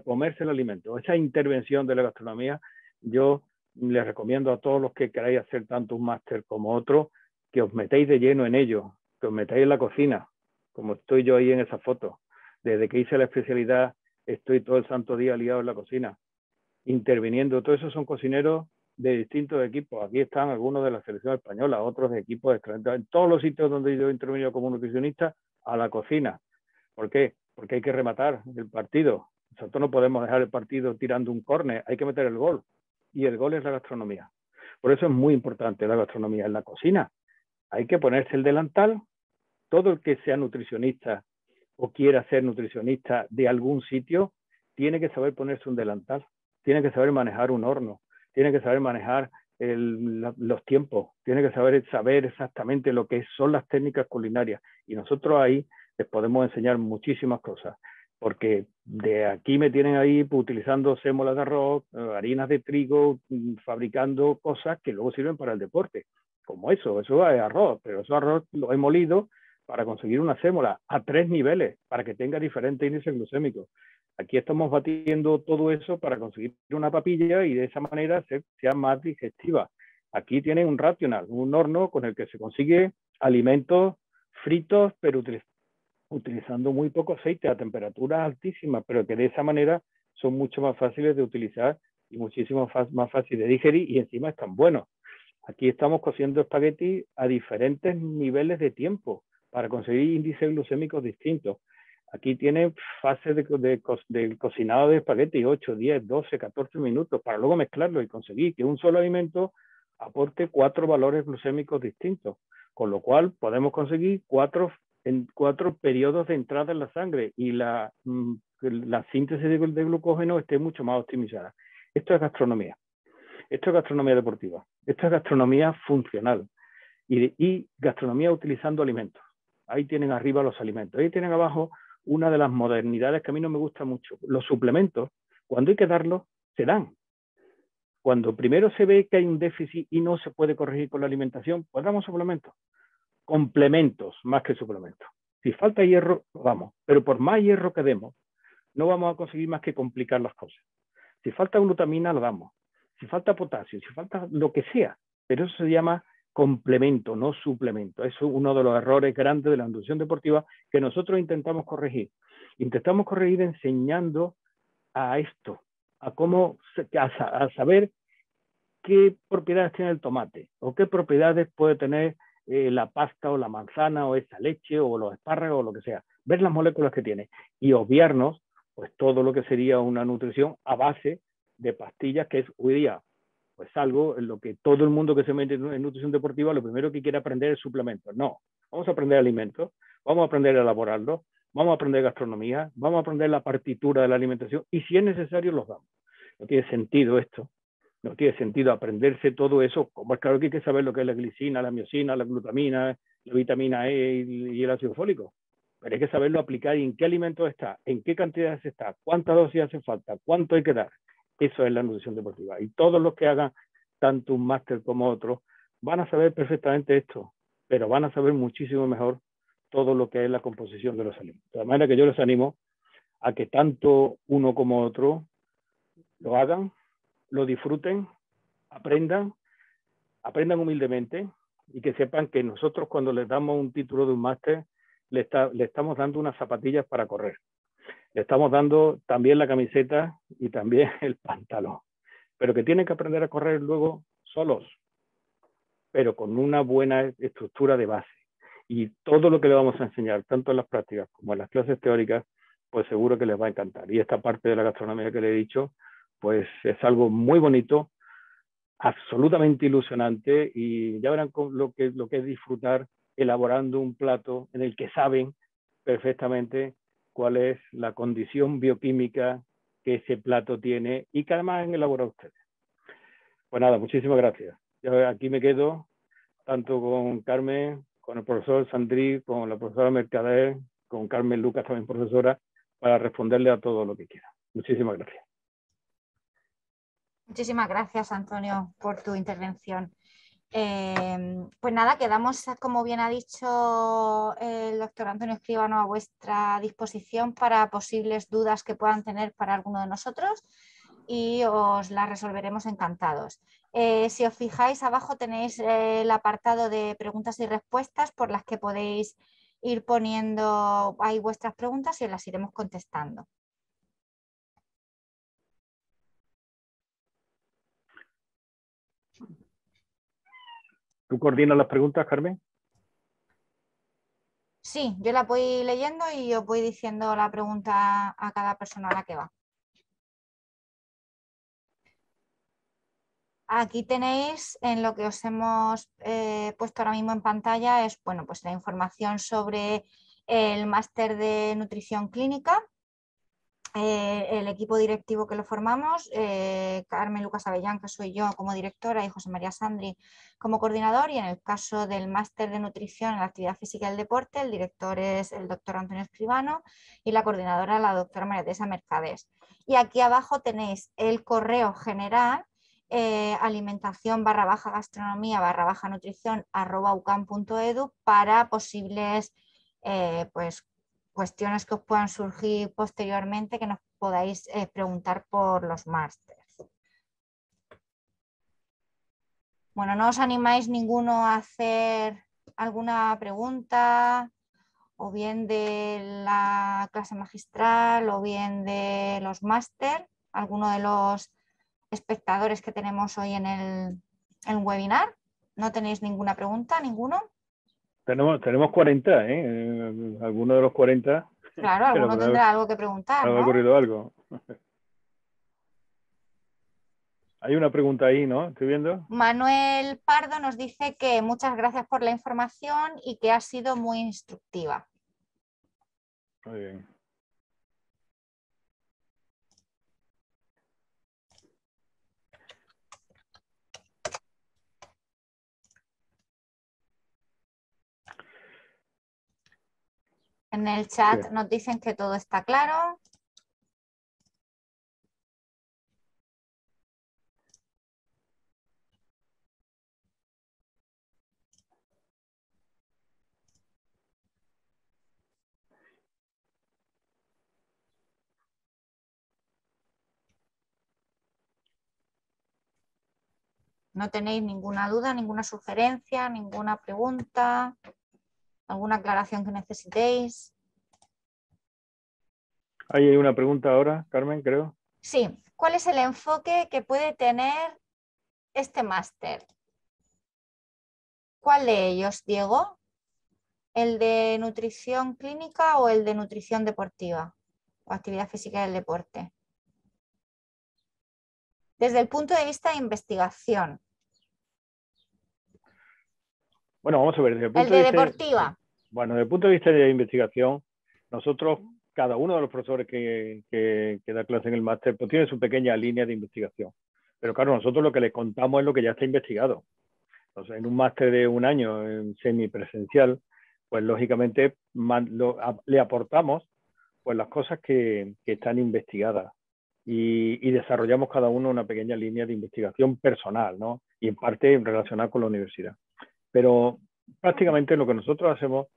comerse el alimento. Esa intervención de la gastronomía, yo les recomiendo a todos los que queráis hacer tanto un máster como otro, que os metáis de lleno en ello, que os metáis en la cocina, como estoy yo ahí en esa foto. Desde que hice la especialidad, estoy todo el santo día liado en la cocina, interviniendo. Todos esos son cocineros de distintos equipos. Aquí están algunos de la selección española, otros de equipos extranjeros. En todos los sitios donde yo he intervenido como nutricionista, a la cocina. ¿Por qué? Porque hay que rematar el partido. Nosotros no podemos dejar el partido tirando un córner, hay que meter el gol. Y el gol es la gastronomía. Por eso es muy importante la gastronomía en la cocina. Hay que ponerse el delantal. Todo el que sea nutricionista o quiera ser nutricionista de algún sitio, tiene que saber ponerse un delantal, tiene que saber manejar un horno, tiene que saber manejar los tiempos, tiene que saber exactamente lo que son las técnicas culinarias. Y nosotros ahí les podemos enseñar muchísimas cosas, porque de aquí me tienen ahí pues, utilizando sémolas de arroz, harinas de trigo, fabricando cosas que luego sirven para el deporte, como eso es arroz, pero eso arroz lo he molido para conseguir una sémola a 3 niveles, para que tenga diferentes índices glucémicos. Aquí estamos batiendo todo eso para conseguir una papilla y de esa manera sea más digestiva. Aquí tienen un rational, un horno con el que se consigue alimentos fritos, pero utilizando muy poco aceite a temperaturas altísimas, pero que de esa manera son mucho más fáciles de utilizar y muchísimo más fáciles de digerir y encima están buenos. Aquí estamos cociendo espagueti a diferentes niveles de tiempo para conseguir índices glucémicos distintos. Aquí tienen fases de cocinado de espagueti, 8, 10, 12, 14 minutos, para luego mezclarlo y conseguir que un solo alimento aporte 4 valores glucémicos distintos, con lo cual podemos conseguir 4 periodos de entrada en la sangre y la síntesis de glucógeno esté mucho más optimizada. Esto es gastronomía. Esto es gastronomía deportiva. Esto es gastronomía funcional y gastronomía utilizando alimentos. Ahí tienen arriba los alimentos. Ahí tienen abajo una de las modernidades que a mí no me gusta mucho. Los suplementos, cuando hay que darlos, se dan. Cuando primero se ve que hay un déficit y no se puede corregir con la alimentación, pues damos suplementos. Complementos más que suplementos. Si falta hierro, vamos. Pero por más hierro que demos, no vamos a conseguir más que complicar las cosas. Si falta glutamina, lo damos. Si falta potasio, si falta lo que sea. Pero eso se llama complemento, no suplemento. Eso es uno de los errores grandes de la nutrición deportiva que nosotros intentamos corregir. Intentamos corregir enseñando a esto, a saber qué propiedades tiene el tomate o qué propiedades puede tener la pasta o la manzana o esa leche o los espárragos o lo que sea. Ver las moléculas que tiene y obviarnos pues todo lo que sería una nutrición a base de pastillas, que es hoy día pues algo en lo que todo el mundo que se mete en nutrición deportiva lo primero que quiere aprender es suplementos. No, vamos a aprender alimentos, vamos a aprender a elaborarlos, vamos a aprender gastronomía, vamos a aprender la partitura de la alimentación y si es necesario los damos. No tiene sentido esto, no tiene sentido aprenderse todo eso, como es claro que hay que saber lo que es la glicina, la miosina, la glutamina, la vitamina E y el ácido fólico. pero hay que saberlo aplicar y en qué alimentos está, en qué cantidades está, cuántas dosis hace falta, cuánto hay que dar. Eso es la nutrición deportiva. Y todos los que hagan tanto un máster como otro van a saber perfectamente esto, pero van a saber muchísimo mejor todo lo que es la composición de los alimentos. De manera que yo les animo a que tanto uno como otro lo hagan, lo disfruten, aprendan humildemente y que sepan que nosotros cuando les damos un título de un máster le estamos dando unas zapatillas para correr. Le estamos dando también la camiseta y también el pantalón. Pero que tienen que aprender a correr luego solos, pero con una buena estructura de base. Y todo lo que le vamos a enseñar, tanto en las prácticas como en las clases teóricas, pues seguro que les va a encantar. Y esta parte de la gastronomía que le he dicho, pues es algo muy bonito, absolutamente ilusionante, y ya verán lo que es disfrutar elaborando un plato en el que saben perfectamente cuál es la condición bioquímica que ese plato tiene y que además han elaborado ustedes. Pues nada, muchísimas gracias. Yo aquí me quedo tanto con Carmen, con el profesor Sandrí, con la profesora Mercader, con Carmen Lucas, también profesora, para responderle a todo lo que quiera. Muchísimas gracias. Muchísimas gracias, Antonio, por tu intervención. Pues nada, quedamos, como bien ha dicho el doctor Antonio Escribano, a vuestra disposición para posibles dudas que puedan tener para alguno de nosotros y os las resolveremos encantados. Si os fijáis, abajo tenéis el apartado de preguntas y respuestas por las que podéis ir poniendo ahí vuestras preguntas y os las iremos contestando. ¿Tú coordinas las preguntas, Carmen? Sí, yo la voy leyendo y os voy diciendo la pregunta a cada persona a la que va. Aquí tenéis en lo que os hemos puesto ahora mismo en pantalla es bueno, pues la información sobre el máster de nutrición clínica, el equipo directivo que lo formamos, Carmen Lucas Avellán, que soy yo como directora, y José María Sandri como coordinador, y en el caso del máster de nutrición en la actividad física y el deporte, el director es el doctor Antonio Escribano y la coordinadora la doctora María Teresa Mercadés. Y aquí abajo tenéis el correo general, alimentación/gastronomía/nutrición @ucam.edu para posibles pues cuestiones que os puedan surgir posteriormente que nos podáis preguntar por los másters. Bueno, ¿no os animáis ninguno a hacer alguna pregunta o bien de la clase magistral o bien de los máster? ¿Alguno de los espectadores que tenemos hoy en el webinar? ¿No tenéis ninguna pregunta? ¿Ninguno? Tenemos 40, ¿eh? Alguno de los 40. Claro, alguno tendrá algo que preguntar, ¿no? ¿Ha ocurrido algo? Hay una pregunta ahí, ¿no? Estoy viendo. Manuel Pardo nos dice que muchas gracias por la información y que ha sido muy instructiva. Muy bien. En el chat Bien. nos dicen que todo está claro. ¿No tenéis ninguna duda, ninguna sugerencia, ninguna pregunta, alguna aclaración que necesitéis? Hay una pregunta ahora, Carmen, creo. Sí, ¿cuál es el enfoque que puede tener este máster? ¿Cuál de ellos, Diego? ¿El de nutrición clínica o el de nutrición deportiva o actividad física y el deporte? Desde el punto de vista de investigación. Bueno, vamos a ver. Desde el punto El de de vista, deportiva. bueno, desde el punto de vista de investigación, nosotros, cada uno de los profesores que da clase en el máster, pues tiene su pequeña línea de investigación. Pero claro, nosotros lo que les contamos es lo que ya está investigado. Entonces, en un máster de un año en semipresencial, pues lógicamente le aportamos pues las cosas que están investigadas y desarrollamos cada uno una pequeña línea de investigación personal, ¿no? Y en parte relacionada con la universidad. Pero prácticamente lo que nosotros hacemos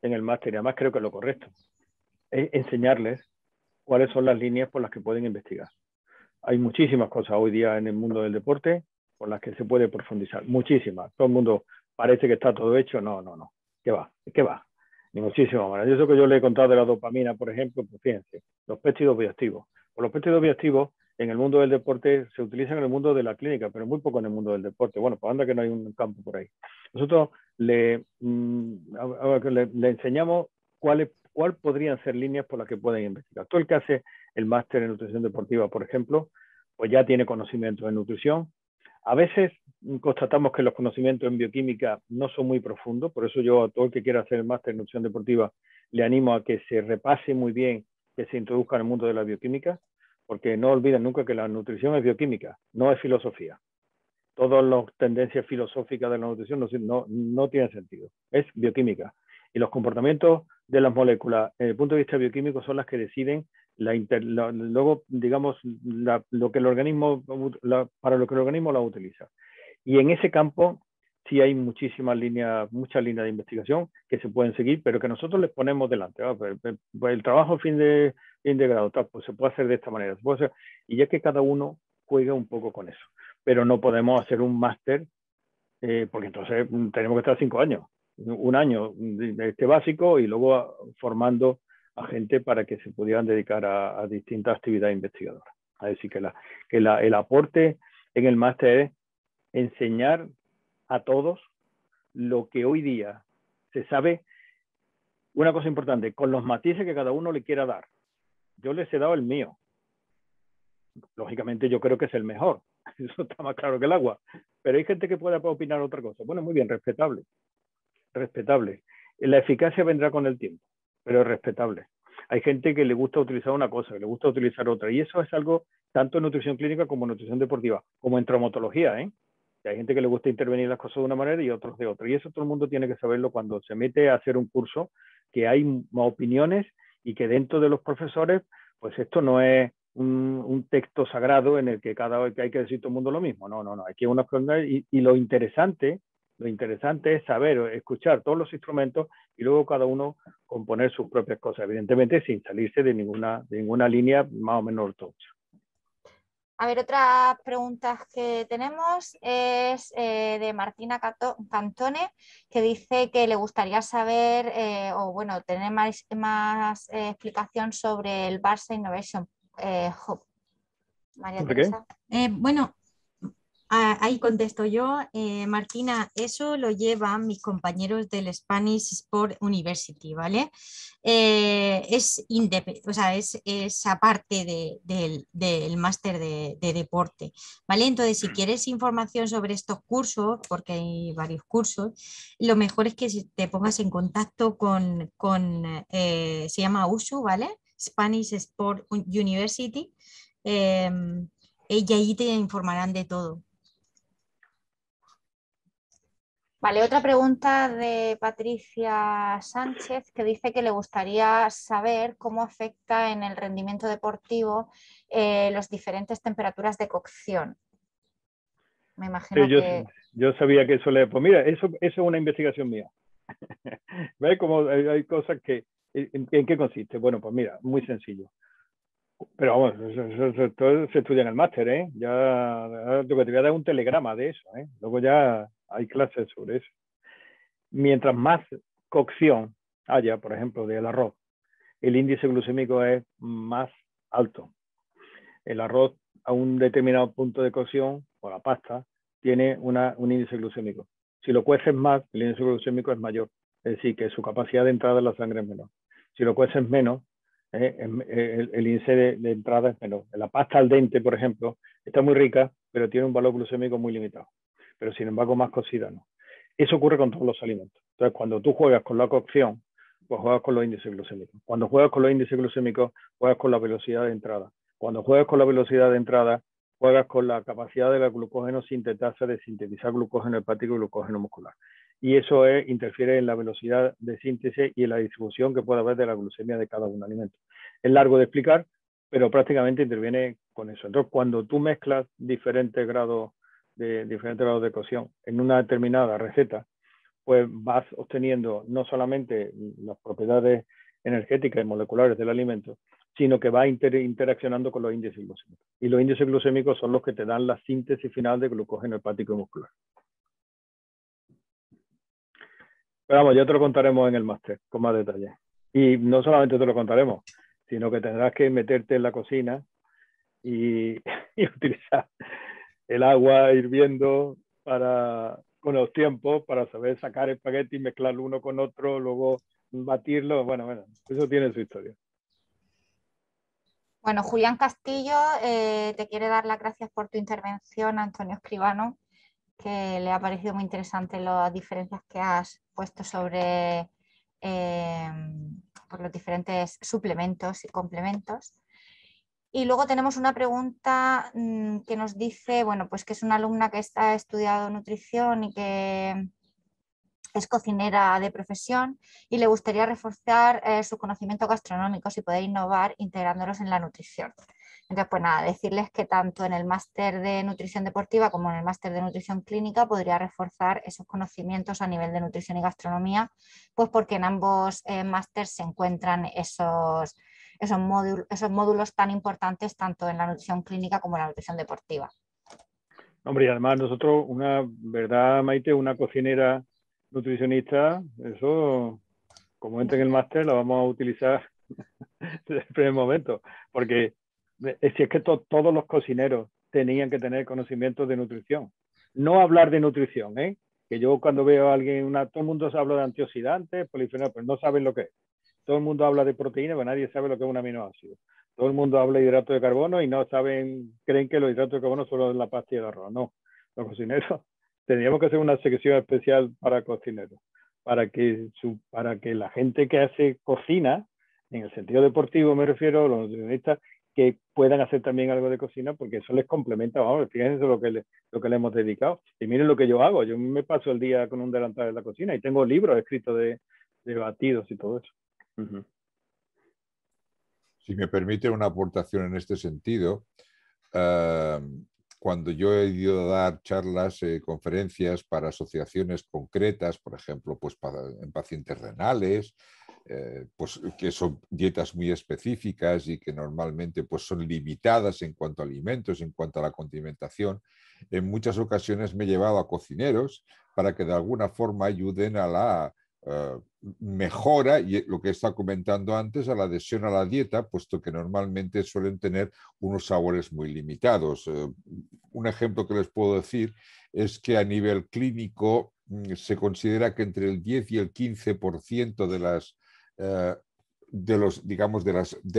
en el máster, y además creo que es lo correcto, es enseñarles cuáles son las líneas por las que pueden investigar. Hay muchísimas cosas hoy día en el mundo del deporte por las que se puede profundizar, muchísimas. Todo el mundo parece que está todo hecho, no, no, no. ¿Qué va? ¿Qué va? Ni muchísimo más. Eso que yo le he contado de la dopamina, por ejemplo, pues fíjense, los péptidos bioactivos. Pues los péptidos bioactivos en el mundo del deporte se utilizan en el mundo de la clínica, pero muy poco en el mundo del deporte. Bueno, pues anda que no hay un campo por ahí. Nosotros le enseñamos cuál podrían ser líneas por las que pueden investigar. Todo el que hace el máster en nutrición deportiva, por ejemplo, pues ya tiene conocimiento en nutrición. A veces constatamos que los conocimientos en bioquímica no son muy profundos, por eso yo a todo el que quiera hacer el máster en nutrición deportiva le animo a que se repase muy bien, que se introduzca en el mundo de la bioquímica, porque no olviden nunca que la nutrición es bioquímica, no es filosofía. Todas las tendencias filosóficas de la nutrición no tienen sentido, es bioquímica. Y los comportamientos de las moléculas, desde el punto de vista bioquímico, son las que deciden luego, digamos, lo que el organismo, para lo que el organismo la utiliza. Y en ese campo sí hay muchas líneas de investigación que se pueden seguir, pero que nosotros les ponemos delante. El trabajo fin de grado, pues se puede hacer de esta manera. Y ya que cada uno juega un poco con eso. Pero no podemos hacer un máster, porque entonces tenemos que estar 5 años. Un año de este básico y luego formando a gente para que se pudieran dedicar a distintas actividades investigadoras. Es decir, que el aporte en el máster es enseñar a todos lo que hoy día se sabe. Una cosa importante, con los matices que cada uno le quiera dar. Yo les he dado el mío. Lógicamente yo creo que es el mejor. Eso está más claro que el agua. Pero hay gente que puede opinar otra cosa. Bueno, muy bien, respetable. Respetable. La eficacia vendrá con el tiempo, pero es respetable. Hay gente que le gusta utilizar una cosa, que le gusta utilizar otra, y eso es algo tanto en nutrición clínica como en nutrición deportiva, como en traumatología, ¿eh? Hay gente que le gusta intervenir las cosas de una manera y otros de otra, y eso todo el mundo tiene que saberlo cuando se mete a hacer un curso, que hay opiniones y que dentro de los profesores, pues esto no es un texto sagrado en el que cada vez que hay que decir todo el mundo lo mismo, no, hay que unas cosas, y lo interesante es saber, escuchar todos los instrumentos y luego cada uno componer sus propias cosas, evidentemente sin salirse de ninguna línea más o menos ortodoxa. A ver, otras preguntas que tenemos es de Martina Cantone, que dice que le gustaría saber, o bueno, tener más explicación sobre el Barça Innovation Hub. María Teresa. Bueno, ahí contesto yo. Martina, eso lo llevan mis compañeros del Spanish Sport University, ¿vale? Es aparte del máster de deporte, ¿vale? Entonces, si quieres información sobre estos cursos, porque hay varios cursos, lo mejor es que te pongas en contacto se llama USU, ¿vale? Spanish Sport University, y ahí te informarán de todo. Vale, otra pregunta de Patricia Sánchez, que dice que le gustaría saber cómo afecta en el rendimiento deportivo las diferentes temperaturas de cocción. Me imagino que... Yo sabía que eso pues mira, eso es una investigación mía. ¿Ves cómo hay cosas que... ¿En qué consiste? Bueno, pues mira, muy sencillo. Pero vamos, todo se estudia en el máster, ¿eh? Ya te voy a dar un telegrama de eso, ¿eh? Luego ya hay clases sobre eso. Mientras más cocción haya, por ejemplo, del arroz, el índice glucémico es más alto. El arroz a un determinado punto de cocción, o la pasta, tiene un índice glucémico. Si lo cueces más, el índice glucémico es mayor. Es decir, que su capacidad de entrada en la sangre es menor. Si lo cueces menos, el índice de entrada es menor. La pasta al dente, por ejemplo, está muy rica, pero tiene un valor glucémico muy limitado. Pero sin embargo, más cocida no. Eso ocurre con todos los alimentos. Entonces, cuando tú juegas con la cocción, pues juegas con los índices glucémicos. Cuando juegas con los índices glucémicos, juegas con la velocidad de entrada. Cuando juegas con la velocidad de entrada, juegas con la capacidad de la glucógeno sintetasa de sintetizar glucógeno hepático y glucógeno muscular. y eso interfiere en la velocidad de síntesis y en la distribución que puede haber de la glucemia de cada un alimento. Es largo de explicar, pero prácticamente interviene con eso. Entonces, cuando tú mezclas diferentes grados de cocción en una determinada receta, pues vas obteniendo no solamente las propiedades energéticas y moleculares del alimento, sino que va interaccionando con los índices glucémicos. Y los índices glucémicos son los que te dan la síntesis final de glucógeno hepático y muscular. Pero vamos, ya te lo contaremos en el máster con más detalle. Y no solamente te lo contaremos, sino que tendrás que meterte en la cocina y utilizar el agua hirviendo con los tiempos para saber sacar espagueti, mezclarlo uno con otro, luego batirlo. Bueno, eso tiene su historia. Bueno, Julián Castillo te quiere dar las gracias por tu intervención, Antonio Escribano, que le ha parecido muy interesante las diferencias que has puesto sobre por los diferentes suplementos y complementos. Y luego tenemos una pregunta que nos dice, bueno, pues que es una alumna que ha estudiado nutrición y que es cocinera de profesión y le gustaría reforzar sus conocimientos gastronómicos y poder innovar integrándolos en la nutrición. Entonces, pues nada, decirles que tanto en el máster de nutrición deportiva como en el máster de nutrición clínica podría reforzar esos conocimientos a nivel de nutrición y gastronomía, pues porque en ambos másters se encuentran esos módulos tan importantes tanto en la nutrición clínica como en la nutrición deportiva. Hombre, y además nosotros, ¿verdad, Maite? Una cocinera nutricionista, eso, como entra en el máster, lo vamos a utilizar desde el primer momento, porque si es que todos los cocineros tenían que tener conocimientos de nutrición. No hablar de nutrición, que yo cuando veo a alguien, todo el mundo habla de antioxidantes, polifenoles, pero no saben lo que es. Todo el mundo habla de proteína, pero nadie sabe lo que es un aminoácido. Todo el mundo habla de hidrato de carbono y no saben, creen que los hidratos de carbono solo es la pasta y el arroz. No, los cocineros tendríamos que hacer una sección especial para cocineros, para que la gente que hace cocina, en el sentido deportivo me refiero, los nutricionistas, que puedan hacer también algo de cocina, porque eso les complementa. Vamos, fíjense lo que le hemos dedicado. Y miren lo que yo hago. Yo me paso el día con un delantal en la cocina y tengo libros escritos de batidos y todo eso. Si me permite una aportación en este sentido, cuando yo he ido a dar charlas, conferencias para asociaciones concretas, por ejemplo, pues en pacientes renales, pues que son dietas muy específicas y que normalmente pues son limitadas en cuanto a alimentos, en cuanto a la condimentación, en muchas ocasiones me he llevado a cocineros para que de alguna forma ayuden a la mejora, y lo que está comentando antes, a la adhesión a la dieta, puesto que normalmente suelen tener unos sabores muy limitados. Un ejemplo que les puedo decir es que a nivel clínico se considera que entre el 10 y el 15% de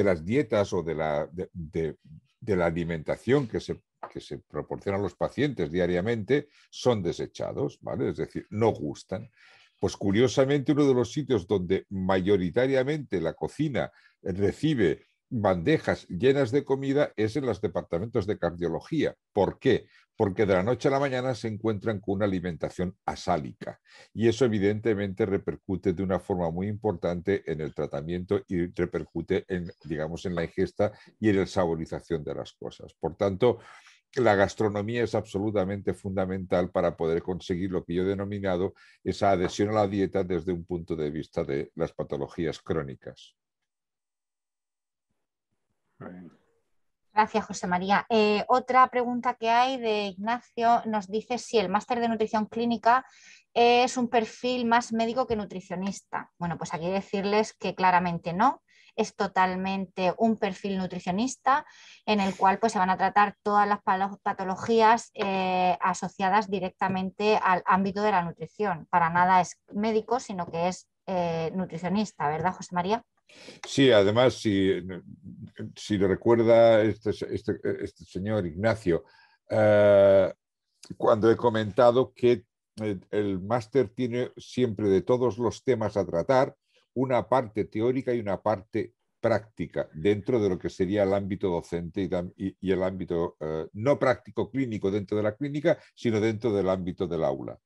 las dietas o de la alimentación que se proporciona a los pacientes diariamente son desechados, ¿vale? Es decir, no gustan. Pues curiosamente uno de los sitios donde mayoritariamente la cocina recibe bandejas llenas de comida es en los departamentos de cardiología. ¿Por qué? Porque de la noche a la mañana se encuentran con una alimentación asálica y eso evidentemente repercute de una forma muy importante en el tratamiento y repercute en, digamos, en la ingesta y en la saborización de las cosas. Por tanto, la gastronomía es absolutamente fundamental para poder conseguir lo que yo he denominado esa adhesión a la dieta desde un punto de vista de las patologías crónicas. Gracias, José María. Otra pregunta que hay de Ignacio nos dice si el máster de nutrición clínica es un perfil más médico que nutricionista. Bueno, pues aquí decirles que claramente no. Es totalmente un perfil nutricionista en el cual pues, se van a tratar todas las patologías asociadas directamente al ámbito de la nutrición. Para nada es médico, sino que es nutricionista, ¿verdad, José María? Sí, además, si le recuerda este señor Ignacio, cuando he comentado que el máster tiene siempre de todos los temas a tratar una parte teórica y una parte práctica dentro de lo que sería el ámbito docente y el ámbito no práctico clínico dentro de la clínica, sino dentro del ámbito del aula.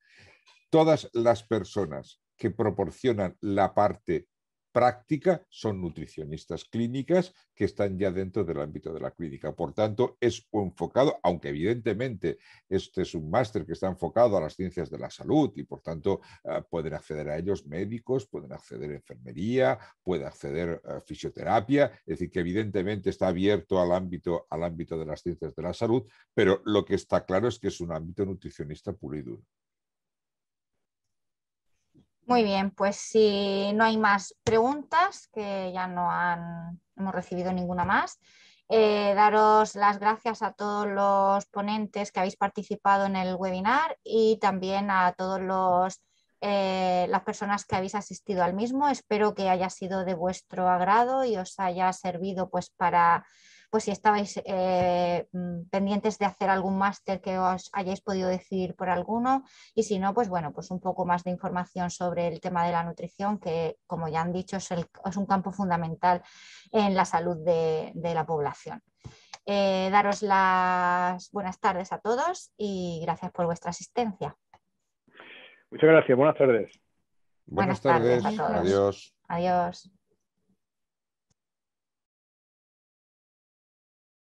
todas las personas que proporcionan la parte práctica son nutricionistas clínicas que están ya dentro del ámbito de la clínica. Por tanto, es enfocado, aunque evidentemente este es un máster que está enfocado a las ciencias de la salud y por tanto pueden acceder a ellos médicos, pueden acceder a enfermería, puede acceder a fisioterapia, es decir, que evidentemente está abierto al ámbito de las ciencias de la salud, pero lo que está claro es que es un ámbito nutricionista puro y duro. Muy bien, pues si no hay más preguntas, que ya no hemos recibido ninguna más, daros las gracias a todos los ponentes que habéis participado en el webinar y también a todos las personas que habéis asistido al mismo. Espero que haya sido de vuestro agrado y os haya servido pues para... Pues si estabais pendientes de hacer algún máster que os hayáis podido decidir por alguno, y si no, pues bueno, pues un poco más de información sobre el tema de la nutrición, que como ya han dicho es un campo fundamental en la salud de la población. Daros las buenas tardes a todos y gracias por vuestra asistencia. Muchas gracias, buenas tardes. Buenas tardes, a todos. adiós. Adiós.